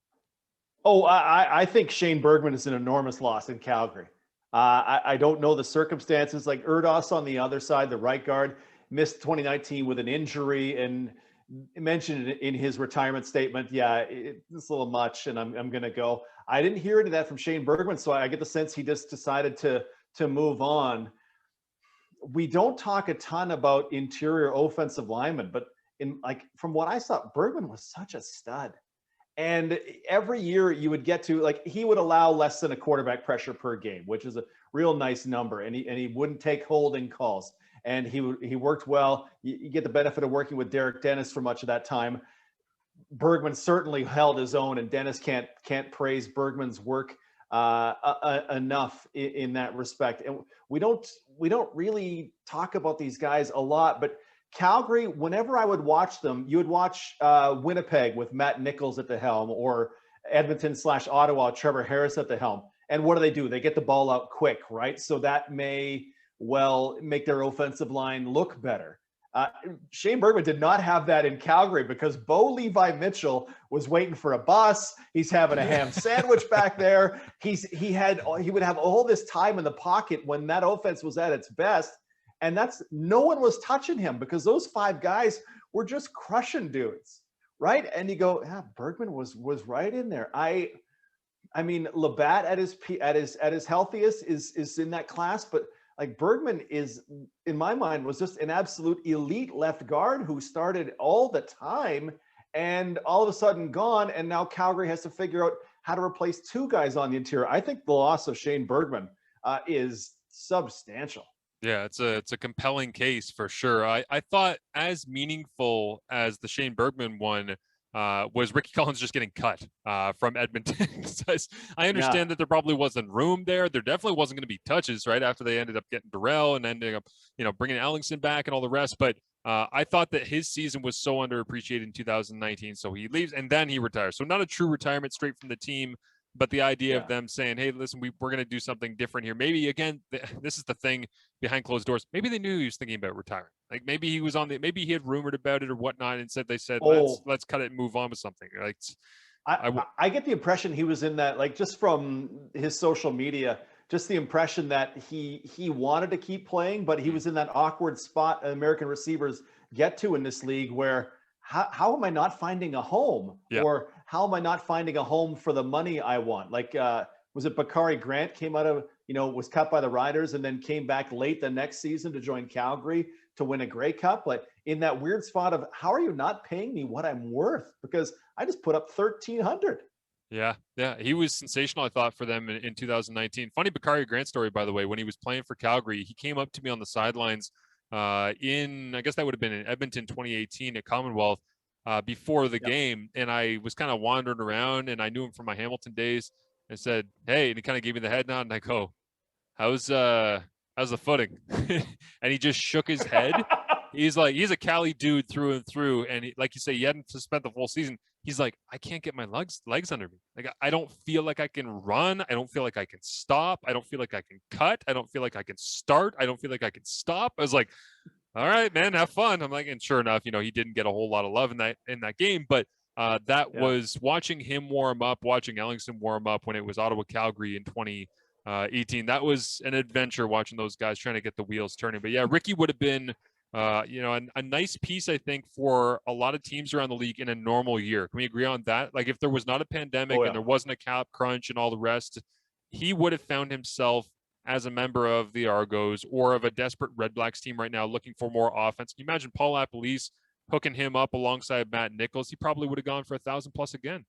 S2: Oh, I think Shane Bergman is an enormous loss in Calgary. I don't know the circumstances. Like Erdos on the other side, the right guard, missed 2019 with an injury and mentioned in his retirement statement, it's a little much and I'm going to go. I didn't hear any of that from Shane Bergman, so I get the sense he just decided to move on. We don't talk a ton about interior offensive linemen, but from what I saw, Bergman was such a stud. And every year you would get to, like, he would allow less than a quarterback pressure per game, which is a real nice number. And he wouldn't take holding calls. And he worked well. You get the benefit of working with Derek Dennis for much of that time. Bergman certainly held his own, and Dennis can't praise Bergman's work enough in that respect. And we don't really talk about these guys a lot, but Calgary, whenever I would watch them, you would watch Winnipeg with Matt Nichols at the helm, or Edmonton/Ottawa, Trevor Harris at the helm. And what do? They get the ball out quick, right? So that may well make their offensive line look better. Shane Bergman did not have that in Calgary because Bo Levi Mitchell was waiting for a bus. He's having a ham sandwich back there. He would have all this time in the pocket when that offense was at its best. And no one was touching him because those 5 guys were just crushing dudes, right? And you go, Bergman was right in there. I mean, Labatt at his healthiest is in that class, but like Bergman is, in my mind, was just an absolute elite left guard who started all the time and all of a sudden gone. And now Calgary has to figure out how to replace 2 guys on the interior. I think the loss of Shane Bergman is substantial.
S1: Yeah, it's a compelling case for sure. I thought as meaningful as the Shane Bergman one was Ricky Collins just getting cut from Edmonton. I understand that there probably wasn't room there. There definitely wasn't going to be touches right after they ended up getting Darrell and ending up, bringing Ellingson back and all the rest. But I thought that his season was so underappreciated in 2019. So he leaves and then he retires. So not a true retirement straight from the team, but the idea of them saying, hey, listen, we're going to do something different here. Maybe, again, this is the thing behind closed doors. Maybe they knew he was thinking about retiring. Like maybe he was maybe he had rumored about it or whatnot and they said, let's cut it and move on with something. Like
S2: I get the impression he was in that, like, just from his social media, just the impression that he wanted to keep playing, but he was in that awkward spot American receivers get to in this league where how am I not finding a home?
S1: Yeah.
S2: Or how am I not finding a home for the money I want? Like, was it Bakari Grant came out of, was cut by the Riders and then came back late the next season to join Calgary to win a Grey Cup? Like, in that weird spot of, how are you not paying me what I'm worth? Because I just put up 1,300.
S1: Yeah. He was sensational, I thought, for them in 2019. Funny Bakari Grant story, by the way. When he was playing for Calgary, he came up to me on the sidelines I guess that would have been in Edmonton 2018 at Commonwealth before the game. And I was kind of wandering around and I knew him from my Hamilton days and said, hey, and he kind of gave me the head nod and I go, how's the footing? And he just shook his head. He's a Cali dude through and through. And like you say, he hadn't spent the full season. He's like, I can't get my legs under me. Like, I don't feel like I can run. I don't feel like I can stop. I don't feel like I can cut. I don't feel like I can start. I don't feel like I can stop. I was like, all right, man, have fun. I'm like, and sure enough, he didn't get a whole lot of love in that game, but that
S2: Yeah.
S1: was watching him warm up, watching Ellingson warm up when it was Ottawa Calgary in 2018. That was an adventure watching those guys trying to get the wheels turning. But yeah, Ricky would have been, a nice piece, I think, for a lot of teams around the league in a normal year. Can we agree on that? Like, if there was not a pandemic
S2: Oh
S1: and
S2: yeah.
S1: there wasn't a cap crunch and all the rest, he would have found himself as a member of the Argos or of a desperate Red Blacks team right now looking for more offense. Can you imagine Paul LaPolice hooking him up alongside Matt Nichols? He probably would have gone for 1,000+ again.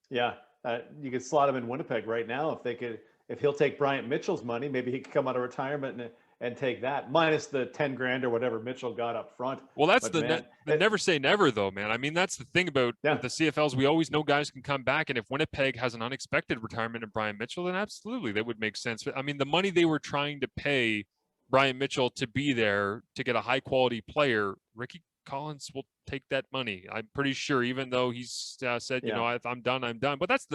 S2: Yeah. You could slot him in Winnipeg right now if he'll take Bryant Mitchell's money, maybe he could come out of retirement and take that minus the 10 grand or whatever Mitchell got up front.
S1: Well, that's
S2: But
S1: the
S2: man,
S1: never say never, though, man. I mean, that's the thing about
S2: yeah.
S1: the CFLs. We always know guys can come back, and if Winnipeg has an unexpected retirement of Brian Mitchell, then absolutely that would make sense. I mean, the money they were trying to pay Brian Mitchell to be there to get a high quality player, Ricky Collins will take that money. I'm pretty sure, even though he's said, I'm done, I'm done. But that's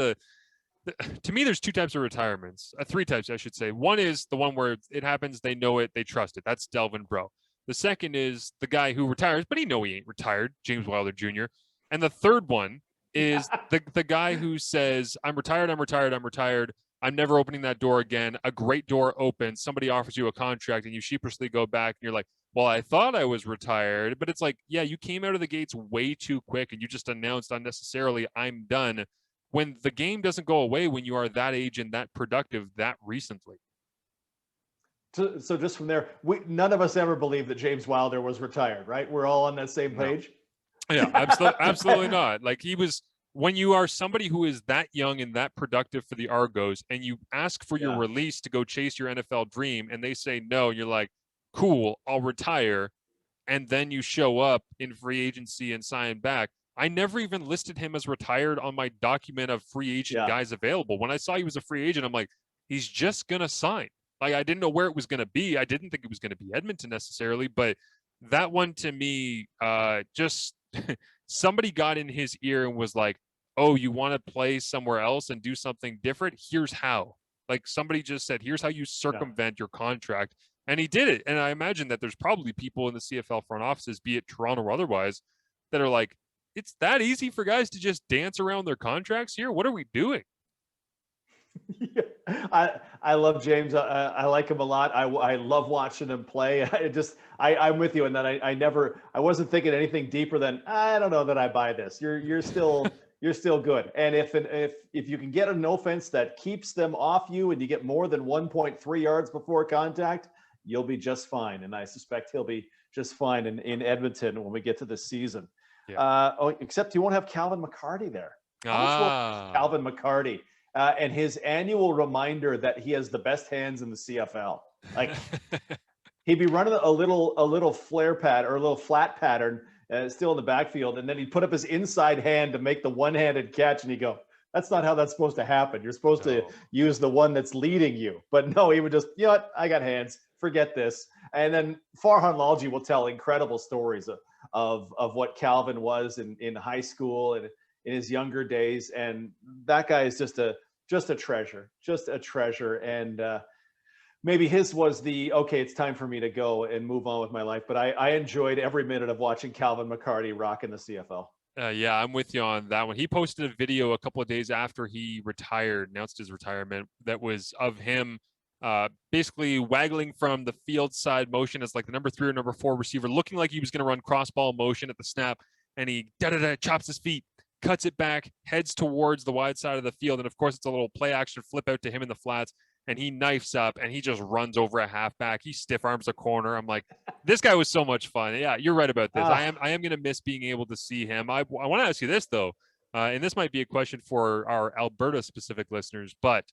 S1: to me, there's two types of retirements, three types, I should say. One is the one where it happens, they know it, they trust it. That's Delvin Breaux. The second is the guy who retires, but he ain't retired, James Wilder Jr. And the third one is the guy who says, I'm retired, I'm retired, I'm retired. I'm never opening that door again. A great door opens. Somebody offers you a contract and you sheepishly go back and you're like, well, I thought I was retired. But it's like, yeah, you came out of the gates way too quick and you just announced unnecessarily, I'm done, when the game doesn't go away when you are that age and that productive that recently.
S2: So just from there, none of us ever believed that James Wilder was retired, right? We're all on that same page.
S1: No. Yeah, absolutely not. Like, he was, when you are somebody who is that young and that productive for the Argos and you ask for your release to go chase your NFL dream and they say no, you're like, cool, I'll retire. And then you show up in free agency and sign back. I never even listed him as retired on my document of free agent guys available. When I saw he was a free agent, I'm like, he's just going to sign. Like, I didn't know where it was going to be. I didn't think it was going to be Edmonton necessarily, but that one to me, just somebody got in his ear and was like, oh, you want to play somewhere else and do something different? Here's how. Like, somebody just said, here's how you circumvent your contract. And he did it. And I imagine that there's probably people in the CFL front offices, be it Toronto or otherwise, that are like, it's that easy for guys to just dance around their contracts here? What are we doing?
S2: Yeah. I love James. I like him a lot. I love watching him play. I'm with you in that I wasn't thinking anything deeper than, I don't know that I buy this. You're still good. And if you can get an offense that keeps them off you and you get more than 1.3 yards before contact, you'll be just fine. And I suspect he'll be just fine in Edmonton when we get to this season. Yeah. Except you won't have Calvin McCarty there. Calvin McCarty and his annual reminder that he has the best hands in the CFL. Like, he'd be running a little flare pad or a little flat pattern still in the backfield, and then he'd put up his inside hand to make the one-handed catch, and he'd go, that's not how that's supposed to happen. You're supposed to use the one that's leading you. But no, he would just, you know what, I got hands. Forget this. And then Farhan Lalji will tell incredible stories of what Calvin was in high school and in his younger days. And that guy is just a treasure. And maybe his was okay, it's time for me to go and move on with my life. But I enjoyed every minute of watching Calvin McCarty rock in the CFL.
S1: Yeah, I'm with you on that one. He posted a video a couple of days after he announced his retirement, that was of him basically waggling from the field side motion as like the number 3 or number 4 receiver, looking like he was going to run cross ball motion at the snap. And he chops his feet, cuts it back, heads towards the wide side of the field. And of course, it's a little play action flip out to him in the flats. And he knifes up and he just runs over a halfback. He stiff arms a corner. I'm like, this guy was so much fun. Yeah, you're right about this. I am going to miss being able to see him. I want to ask you this, though, and this might be a question for our Alberta-specific listeners, but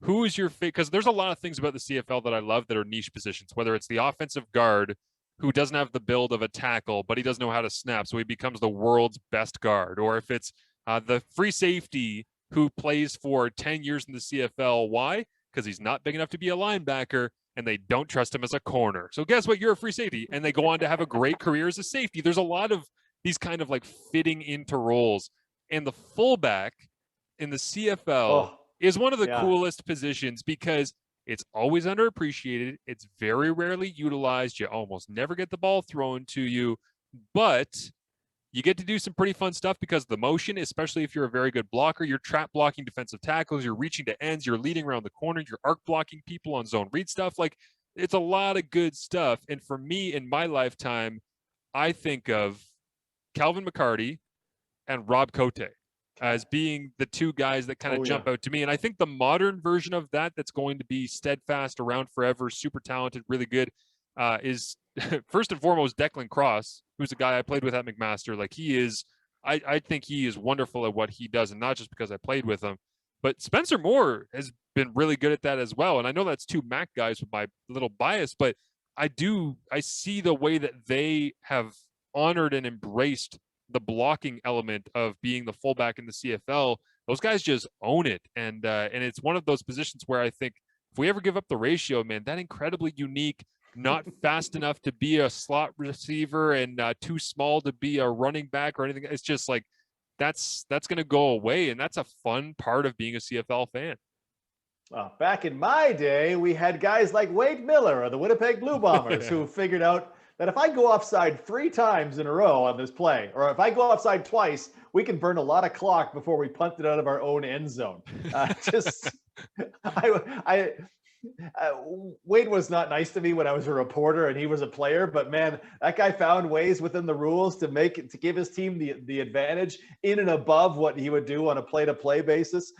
S1: who is your favorite? Because there's a lot of things about the CFL that I love that are niche positions, whether it's the offensive guard who doesn't have the build of a tackle, but he doesn't know how to snap, so he becomes the world's best guard, or if it's the free safety who plays for 10 years in the CFL. Why? Because he's not big enough to be a linebacker, and they don't trust him as a corner. So guess what? You're a free safety, and they go on to have a great career as a safety. There's a lot of these kind of like fitting into roles. And the fullback in the CFL is one of the coolest positions, because It's always underappreciated. It's very rarely utilized. You almost never get the ball thrown to you, but you get to do some pretty fun stuff because of the motion, especially if you're a very good blocker. You're trap blocking defensive tackles. You're reaching to ends. You're leading around the corner. You're arc blocking people on zone read stuff. Like, it's a lot of good stuff. And for me, in my lifetime, I think of Calvin McCarty and Rob Cote as being the two guys that kind of jump out to me. And I think the modern version of that's going to be steadfast, around forever, super talented, really good, is first and foremost Declan Cross, who's a guy I played with at McMaster. Like, he is, I think he is wonderful at what he does, and not just because I played with him. But Spencer Moore has been really good at that as well. And I know that's two Mac guys with my little bias, but I see the way that they have honored and embraced the blocking element of being the fullback in the CFL. Those guys just own it. And it's one of those positions where I think if we ever give up the ratio, man, that incredibly unique, not fast enough to be a slot receiver and too small to be a running back or anything. It's just like, that's going to go away. And that's a fun part of being a CFL fan.
S2: Back in my day, we had guys like Wade Miller of the Winnipeg Blue Bombers who figured out that if I go offside 3 times in a row on this play, or if I go offside twice, we can burn a lot of clock before we punt it out of our own end zone. Wade was not nice to me when I was a reporter and he was a player, but man, that guy found ways within the rules to give his team the advantage in and above what he would do on a play-to-play basis.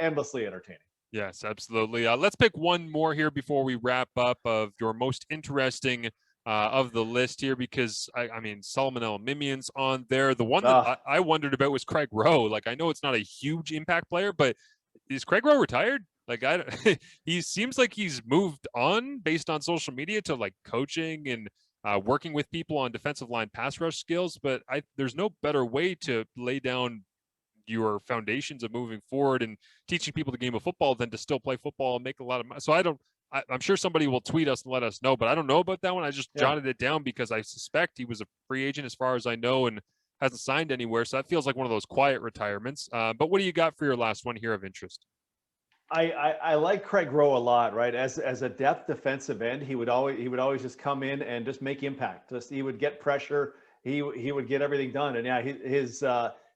S2: Endlessly entertaining.
S1: Yes, absolutely. Let's pick one more here before we wrap up of your most interesting of the list here, because I mean, Solomon El-Mimian's on there. The one that I wondered about was Craig Rowe. Like, I know it's not a huge impact player, but is Craig Rowe retired? Like, he seems like he's moved on based on social media to like coaching and working with people on defensive line pass rush skills. But there's no better way to lay down your foundations of moving forward and teaching people the game of football than to still play football and make a lot of money. So I'm sure somebody will tweet us and let us know, but I don't know about that one. I just jotted it down because I suspect he was a free agent as far as I know and hasn't signed anywhere. So that feels like one of those quiet retirements. But what do you got for your last one here of interest?
S2: I like Craig Rowe a lot, right? As a depth defensive end, he would always just come in and just make impact. He would get pressure. He would get everything done. And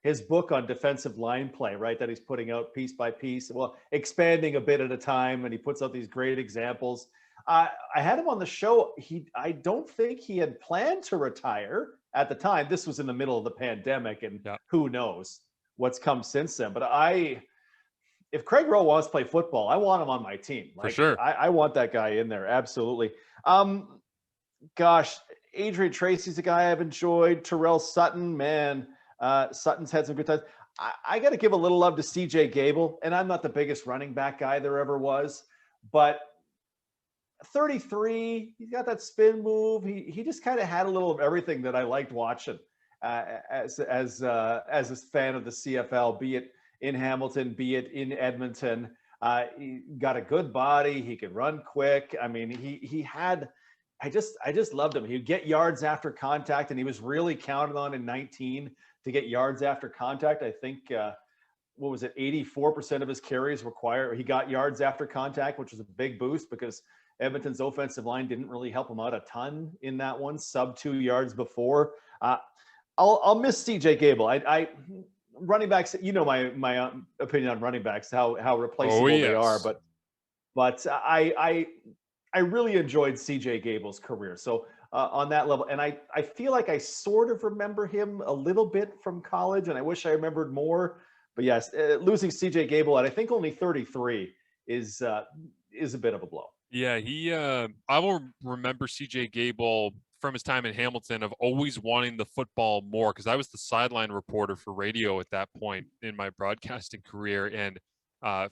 S2: his book on defensive line play, right, that he's putting out piece by piece, well, expanding a bit at a time, and he puts out these great examples. I had him on the show. I don't think he had planned to retire at the time. This was in the middle of the pandemic, and who knows what's come since then. But if Craig Rowe wants to play football, I want him on my team.
S1: For sure.
S2: I want that guy in there. Absolutely. Gosh, Adrian Tracy's a guy I've enjoyed. Terrell Sutton, man. Sutton's had some good times. I got to give a little love to CJ Gable, and I'm not the biggest running back guy there ever was, but 33, he's got that spin move. He just kind of had a little of everything that I liked watching as a fan of the CFL, be it in Hamilton, be it in Edmonton. He got a good body. He could run quick. I mean, he had. I just loved him. He'd get yards after contact, and he was really counted on in 19 to get yards after contact. I think, 84% of his carries he got yards after contact, which was a big boost because Edmonton's offensive line didn't really help him out a ton in that one, sub 2 yards before. I'll miss CJ Gable. Running backs, you know my opinion on running backs, how replaceable they are, but I really enjoyed CJ Gable's career. So on that level, and I feel like I sort of remember him a little bit from college, and I wish I remembered more. But yes, losing CJ Gable at I think only 33 is a bit of a blow.
S1: Yeah, I will remember CJ Gable from his time in Hamilton of always wanting the football more, because I was the sideline reporter for radio at that point in my broadcasting career, and that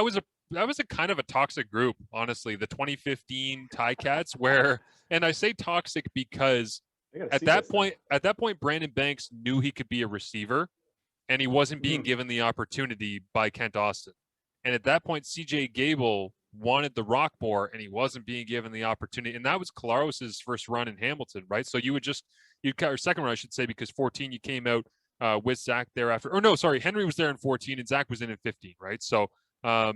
S1: was a kind of a toxic group, honestly, the 2015 Ticats, where, and I say toxic because at that point, Brandon Banks knew he could be a receiver, and he wasn't being given the opportunity by Kent Austin. And at that point, CJ Gable wanted the rock more, and he wasn't being given the opportunity. And that was Colaros's first run in Hamilton, right? So or second run, I should say, because 14, you came out with Zach thereafter. Or no, sorry, Henry was there in 14, and Zach was in 15, right? So, but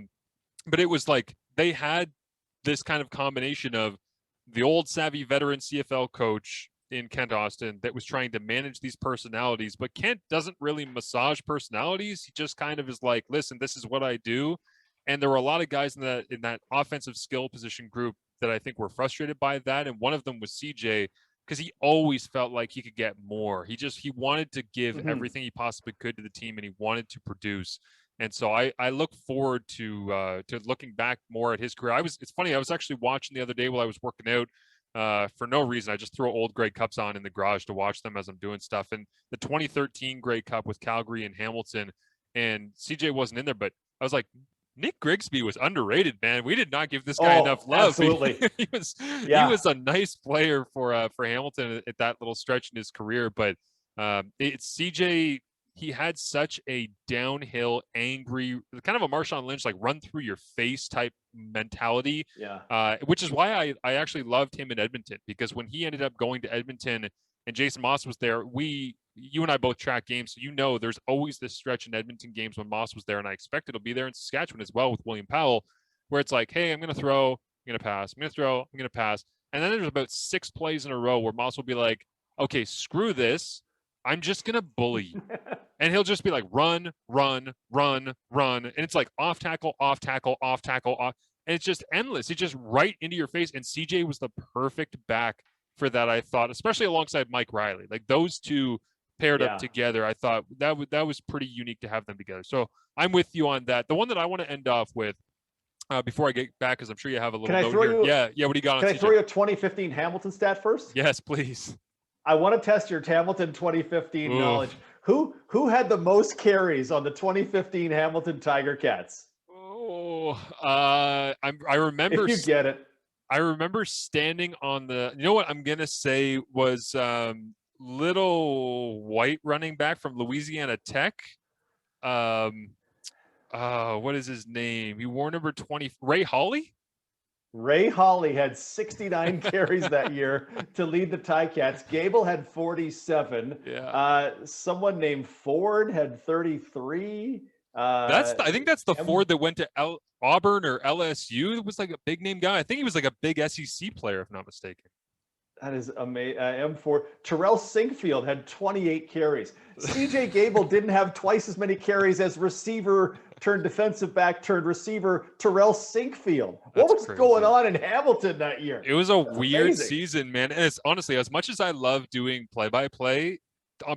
S1: it was like they had this kind of combination of the old savvy veteran CFL coach in Kent Austin that was trying to manage these personalities, but Kent doesn't really massage personalities. He just kind of is like, listen, this is what I do. And there were a lot of guys in that offensive skill position group that I think were frustrated by that. And one of them was CJ, because he always felt like he could get more. He wanted to give everything he possibly could to the team, and he wanted to produce. And so I look forward to looking back more at his career. It's funny, I was actually watching the other day while I was working out, for no reason. I just throw old Grey Cups on in the garage to watch them as I'm doing stuff. And the 2013 Grey Cup with Calgary and Hamilton, and CJ wasn't in there, but I was like, Nick Grigsby was underrated, man. We did not give this guy enough love.
S2: Absolutely.
S1: He was a nice player for Hamilton at that little stretch in his career. But it's CJ. He had such a downhill, angry, kind of a Marshawn Lynch, like run through your face type mentality.
S2: Yeah.
S1: Which is why I actually loved him in Edmonton, because when he ended up going to Edmonton and Jason Moss was there, you and I both track games, so there's always this stretch in Edmonton games when Moss was there, and I expect it'll be there in Saskatchewan as well with William Powell, where it's like, hey, I'm going to throw, I'm going to pass, I'm going to throw, I'm going to pass. And then there's about 6 plays in a row where Moss will be like, okay, screw this. I'm just going to bully you. And he'll just be like, run, run, run, run. And it's like off tackle, off tackle, off tackle, off. And it's just endless. It's just right into your face. And CJ was the perfect back for that, I thought, especially alongside Mike Riley. Like those two paired up together, I thought that was pretty unique to have them together. So I'm with you on that. The one that I want to end off with, before I get back, because I'm sure you have a little note here. Yeah, what do you got on CJ?
S2: Can I throw you a 2015 Hamilton stat first?
S1: Yes, please.
S2: I want to test your Hamilton 2015 knowledge. Who had the most carries on the 2015 Hamilton Tiger Cats?
S1: I remember.
S2: If you get it.
S1: I remember standing on the. You know what I'm gonna say was little white running back from Louisiana Tech. What is his name? He wore number 20. Ray Hawley.
S2: Ray Hawley had 69 carries that year to lead the Ticats. Gable had 47.
S1: Yeah.
S2: Someone named Ford had 33.
S1: I think that's the Ford that went to Auburn or LSU. It was like a big name guy. I think he was like a big SEC player, if not mistaken.
S2: That is amazing. M4. Terrell Sinkfield had 28 carries. CJ Gable didn't have twice as many carries as receiver turned defensive back turned receiver Terrell Sinkfield. What was going on in Hamilton that year?
S1: It was a weird season, man. And it's honestly, as much as I love doing play-by-play,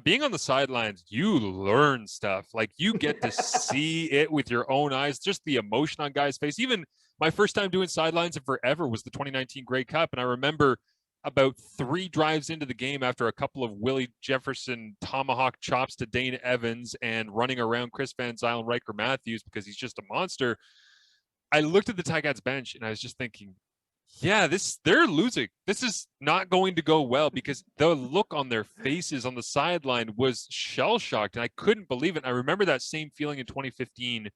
S1: being on the sidelines, you learn stuff. Like you get to see it with your own eyes, just the emotion on guys' face. Even my first time doing sidelines in forever was the 2019 Grey Cup. And I remember about 3 drives into the game, after a couple of Willie Jefferson tomahawk chops to Dane Evans and running around Chris Van Zyl and Riker Matthews because he's just a monster, I looked at the Ticats bench and I was just thinking, yeah, they're losing. This is not going to go well, because the look on their faces on the sideline was shell-shocked, and I couldn't believe it. And I remember that same feeling in 2015,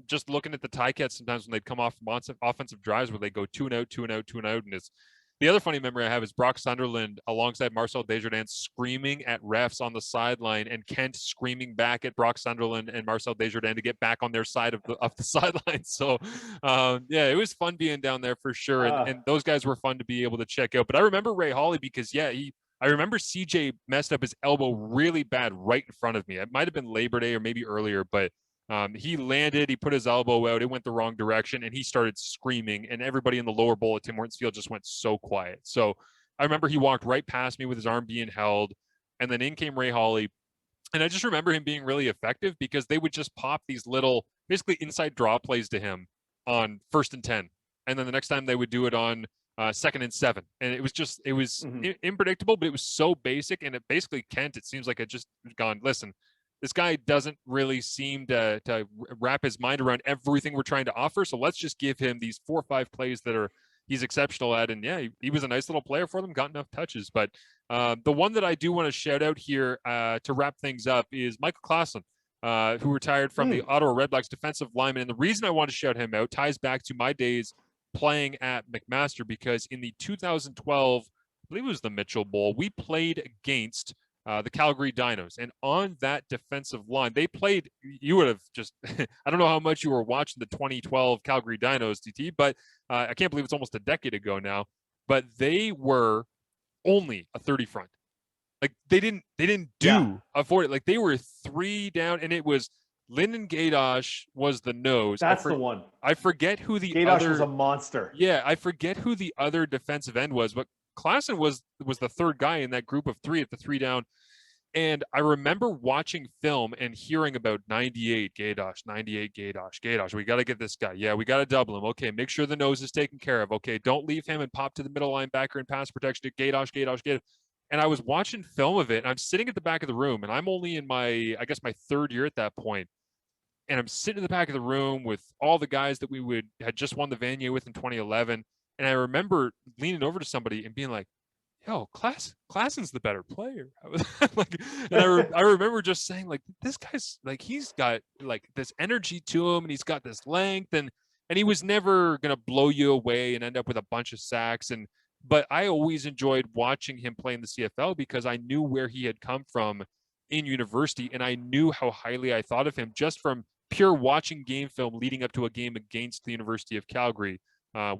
S1: just looking at the Ticats sometimes when they'd come off offensive drives where they go 2-and-out, 2-and-out, 2-and-out, and it's the other funny memory I have is Brock Sunderland alongside Marcel Desjardins screaming at refs on the sideline, and Kent screaming back at Brock Sunderland and Marcel Desjardins to get back on their side of the sideline. So, it was fun being down there for sure, and those guys were fun to be able to check out. But I remember Ray Hawley because, I remember CJ messed up his elbow really bad right in front of me. It might have been Labor Day or maybe earlier, but he landed, he put his elbow out, it went the wrong direction, and he started screaming, and everybody in the lower bowl at Tim Hortons Field just went so quiet. So I remember he walked right past me with his arm being held, and then in came Ray Hawley. And I just remember him being really effective because they would just pop these little, basically inside draw plays to him on 1st and 10. And then the next time they would do it on 2nd and 7. And it was unpredictable, but it was so basic. And it basically, Kent, it seems like it just gone, listen, this guy doesn't really seem to wrap his mind around everything we're trying to offer. So let's just give him these 4 or 5 plays that he's exceptional at. And he was a nice little player for them, got enough touches. But the one that I do want to shout out here to wrap things up is Michael Clausen, who retired from the Ottawa Redblacks defensive lineman. And the reason I want to shout him out ties back to my days playing at McMaster, because in the 2012, I believe it was the Mitchell Bowl, we played against the Calgary Dinos. And on that defensive line, they played, you would have just, I don't know how much you were watching the 2012 Calgary Dinos, DT, but I can't believe it's almost a decade ago now, but they were only a 30 front. Like they didn't do a 40, like they were 3 down, and it was Lyndon Gadosh was the nose.
S2: That's the one.
S1: I forget who the
S2: Gadosh
S1: other
S2: was a monster.
S1: Yeah, I forget who the other defensive end was, but Klassen was the third guy in that group of 3 at the 3 down. And I remember watching film and hearing about 98 Gadosh, Gadosh. We got to get this guy. Yeah, we got to double him. Okay, make sure the nose is taken care of. Okay, don't leave him and pop to the middle linebacker and pass protection to Gadosh. And I was watching film of it, and I'm sitting at the back of the room, and I'm only in my 3rd year at that point. And I'm sitting in the back of the room with all the guys that we had just won the Vanier with in 2011. And I remember leaning over to somebody and being like, yo, Klassen's the better player. I was like, and I remember just saying, like, this guy's like, he's got like this energy to him, and he's got this length, and he was never going to blow you away and end up with a bunch of sacks. But I always enjoyed watching him play in the CFL because I knew where he had come from in university, and I knew how highly I thought of him just from pure watching game film leading up to a game against the University of Calgary.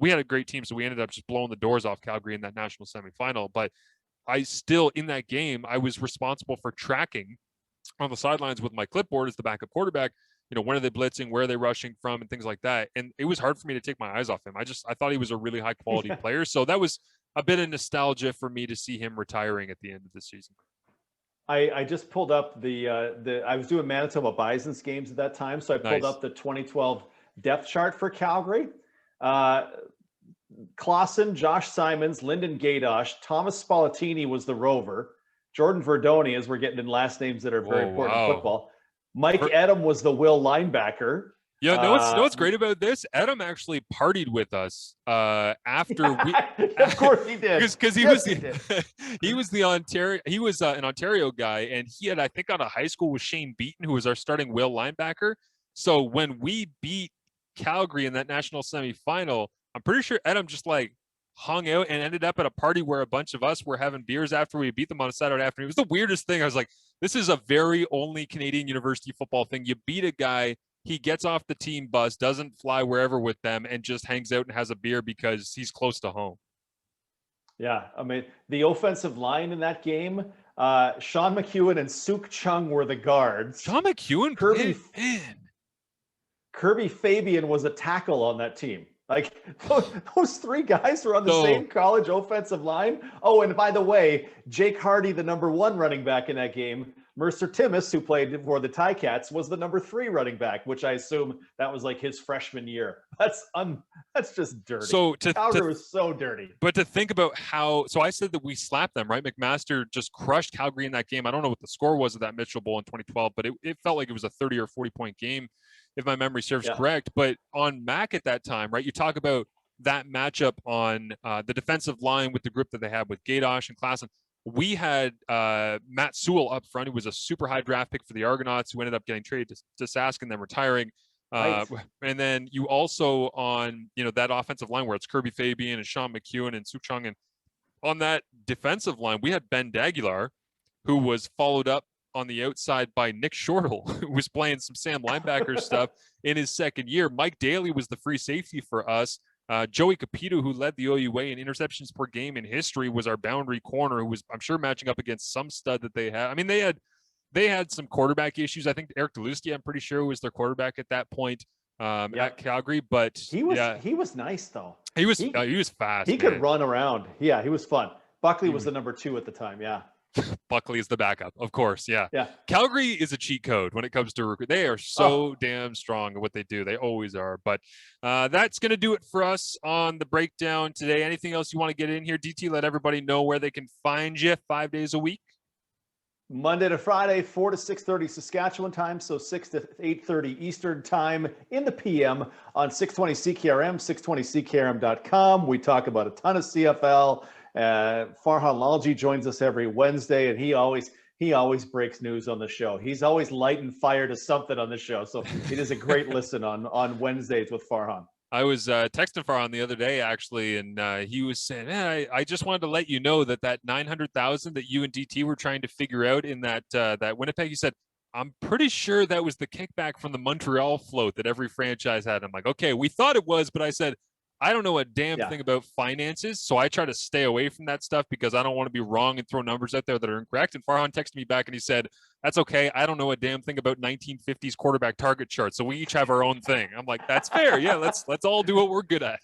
S1: We had a great team, so we ended up just blowing the doors off Calgary in that national semifinal. But I still, in that game, I was responsible for tracking on the sidelines with my clipboard as the backup quarterback, when are they blitzing, where are they rushing from, and things like that. And it was hard for me to take my eyes off him. I thought he was a really high quality player. So that was a bit of nostalgia for me to see him retiring at the end of the season.
S2: I just pulled up I was doing Manitoba Bison's games at that time. So I pulled up the 2012 depth chart for Calgary. Klassen, Josh Simons, Lyndon Gadosh, Thomas Spallettini was the rover. Jordan Verdoni, as we're getting in last names that are very important in football. Mike Edom was the will linebacker.
S1: Yeah, know what's great about this? Edom actually partied with us after we.
S2: Of course he did,
S1: because he was an Ontario guy, and he had, I think, out of high school with Shane Beaton, who was our starting will linebacker. So when we beat Calgary in that national semifinal, I'm pretty sure Edom just like hung out and ended up at a party where a bunch of us were having beers after we beat them on a Saturday afternoon. It was the weirdest thing. I was like, this is a very only Canadian university football thing. You beat a guy, he gets off the team bus, doesn't fly wherever with them, and just hangs out and has a beer because he's close to home.
S2: Yeah, I mean, the offensive line in that game, Sean McEwen and Suk Chung were the guards.
S1: Sean McEwen,
S2: Kirby Fabian was a tackle on that team. Like, those 3 guys were on the same college offensive line. Oh, and by the way, Jake Hardy, the number 1 running back in that game, Mercer Timmis, who played for the Ticats, was the number 3 running back, which I assume that was like his freshman year. That's just dirty. So Calgary was so dirty.
S1: But to think about so I said that we slapped them, right? McMaster just crushed Calgary in that game. I don't know what the score was of that Mitchell Bowl in 2012, but it felt like it was a 30 or 40 point game, if my memory serves correct. But on Mac at that time, right, you talk about that matchup on the defensive line with the group that they had with Gadosh and Klassen. We had Matt Sewell up front, who was a super high draft pick for the Argonauts, who ended up getting traded to Sask and then retiring. Right. And then you also on, that offensive line where it's Kirby Fabian and Sean McEwen and Suk Chung. And on that defensive line, we had Ben Daguilar, who was followed up on the outside by Nick Shortle, who was playing some Sam linebacker stuff in his second year. Mike Daly was the free safety for us. Joey Capito, who led the OUA in interceptions per game in history, was our boundary corner, who was, I'm sure, matching up against some stud that they had. I mean, they had some quarterback issues. I think Eric Delusky, I'm pretty sure, was their quarterback at that point at Calgary. But
S2: he was nice though.
S1: He was fast.
S2: He could run around. Yeah, he was fun. Buckley was the number 2 at the time. Yeah.
S1: Buckley is the backup, of course. Yeah.
S2: Yeah.
S1: Calgary is a cheat code when it comes to recruit. They are so damn strong at what they do. They always are. But that's going to do it for us on the breakdown today. Anything else you want to get in here, DT? Let everybody know where they can find you 5 days a week.
S2: Monday to Friday, 4 to 6:30 Saskatchewan time, so 6 to 8:30 Eastern time in the PM on 620 CKRM, 620CKRM.com. We talk about a ton of CFL. Farhan Lalji joins us every Wednesday, and he always breaks news on the show. He's always lighting fire to something on the show, so it is a great listen on Wednesdays with Farhan.
S1: I was texting Farhan the other day, actually, and he was saying, man, I just wanted to let you know that 900,000 that you and DT were trying to figure out in that Winnipeg, he said, I'm pretty sure that was the kickback from the Montreal float that every franchise had. I'm like, okay, we thought it was, but I said, I don't know a damn thing about finances, so I try to stay away from that stuff because I don't want to be wrong and throw numbers out there that are incorrect. And Farhan texted me back and he said, that's okay. I don't know a damn thing about 1950s quarterback target charts, so we each have our own thing. I'm like, that's fair. Yeah, let's all do what we're good at.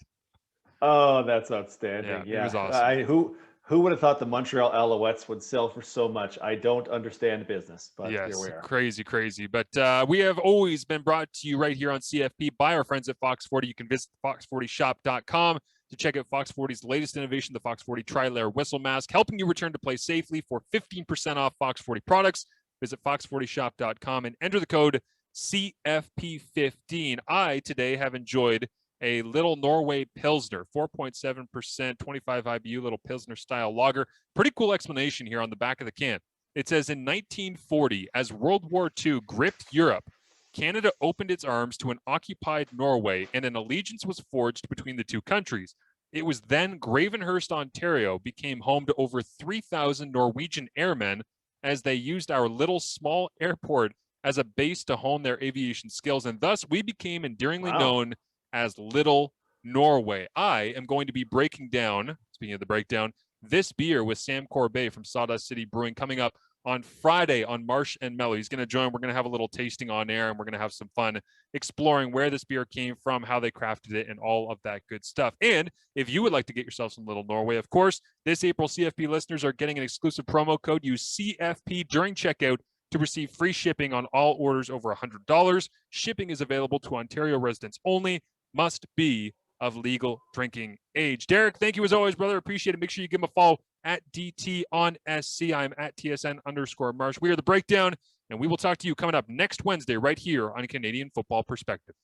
S2: Oh, that's outstanding.
S1: Yeah. It was awesome.
S2: Who would have thought the Montreal Alouettes would sell for so much? I don't understand business, but
S1: yes,
S2: here we are.
S1: Crazy. But we have always been brought to you right here on CFP by our friends at Fox 40. You can visit fox40shop.com to check out Fox 40's latest innovation, the Fox 40 Tri-Layer Whistle Mask, helping you return to play safely for 15% off Fox 40 products. Visit fox40shop.com and enter the code CFP15. I today have enjoyed a little Norway Pilsner, 4.7%, 25 IBU, little Pilsner style lager. Pretty cool explanation here on the back of the can. It says, in 1940, as World War II gripped Europe, Canada opened its arms to an occupied Norway, and an allegiance was forged between the two countries. It was then Gravenhurst, Ontario, became home to over 3,000 Norwegian airmen as they used our little small airport as a base to hone their aviation skills, and thus we became endearingly known as Little Norway. I am going to be breaking down, speaking of the breakdown, this beer with Sam Corbet from Sawdust City Brewing coming up on Friday on Marsh and Mellow. He's going to join. We're going to have a little tasting on air, and we're going to have some fun exploring where this beer came from, how they crafted it, and all of that good stuff. And if you would like to get yourself some Little Norway, of course, this April CFP listeners are getting an exclusive promo code. Use CFP during checkout to receive free shipping on all orders over $100. Shipping is available to Ontario residents only. Must be of legal drinking age. Derek, thank you as always, brother. Appreciate it. Make sure you give him a follow at DT on SC. I'm at TSN_Marsh. We are The Breakdown, and we will talk to you coming up next Wednesday right here on Canadian Football Perspective.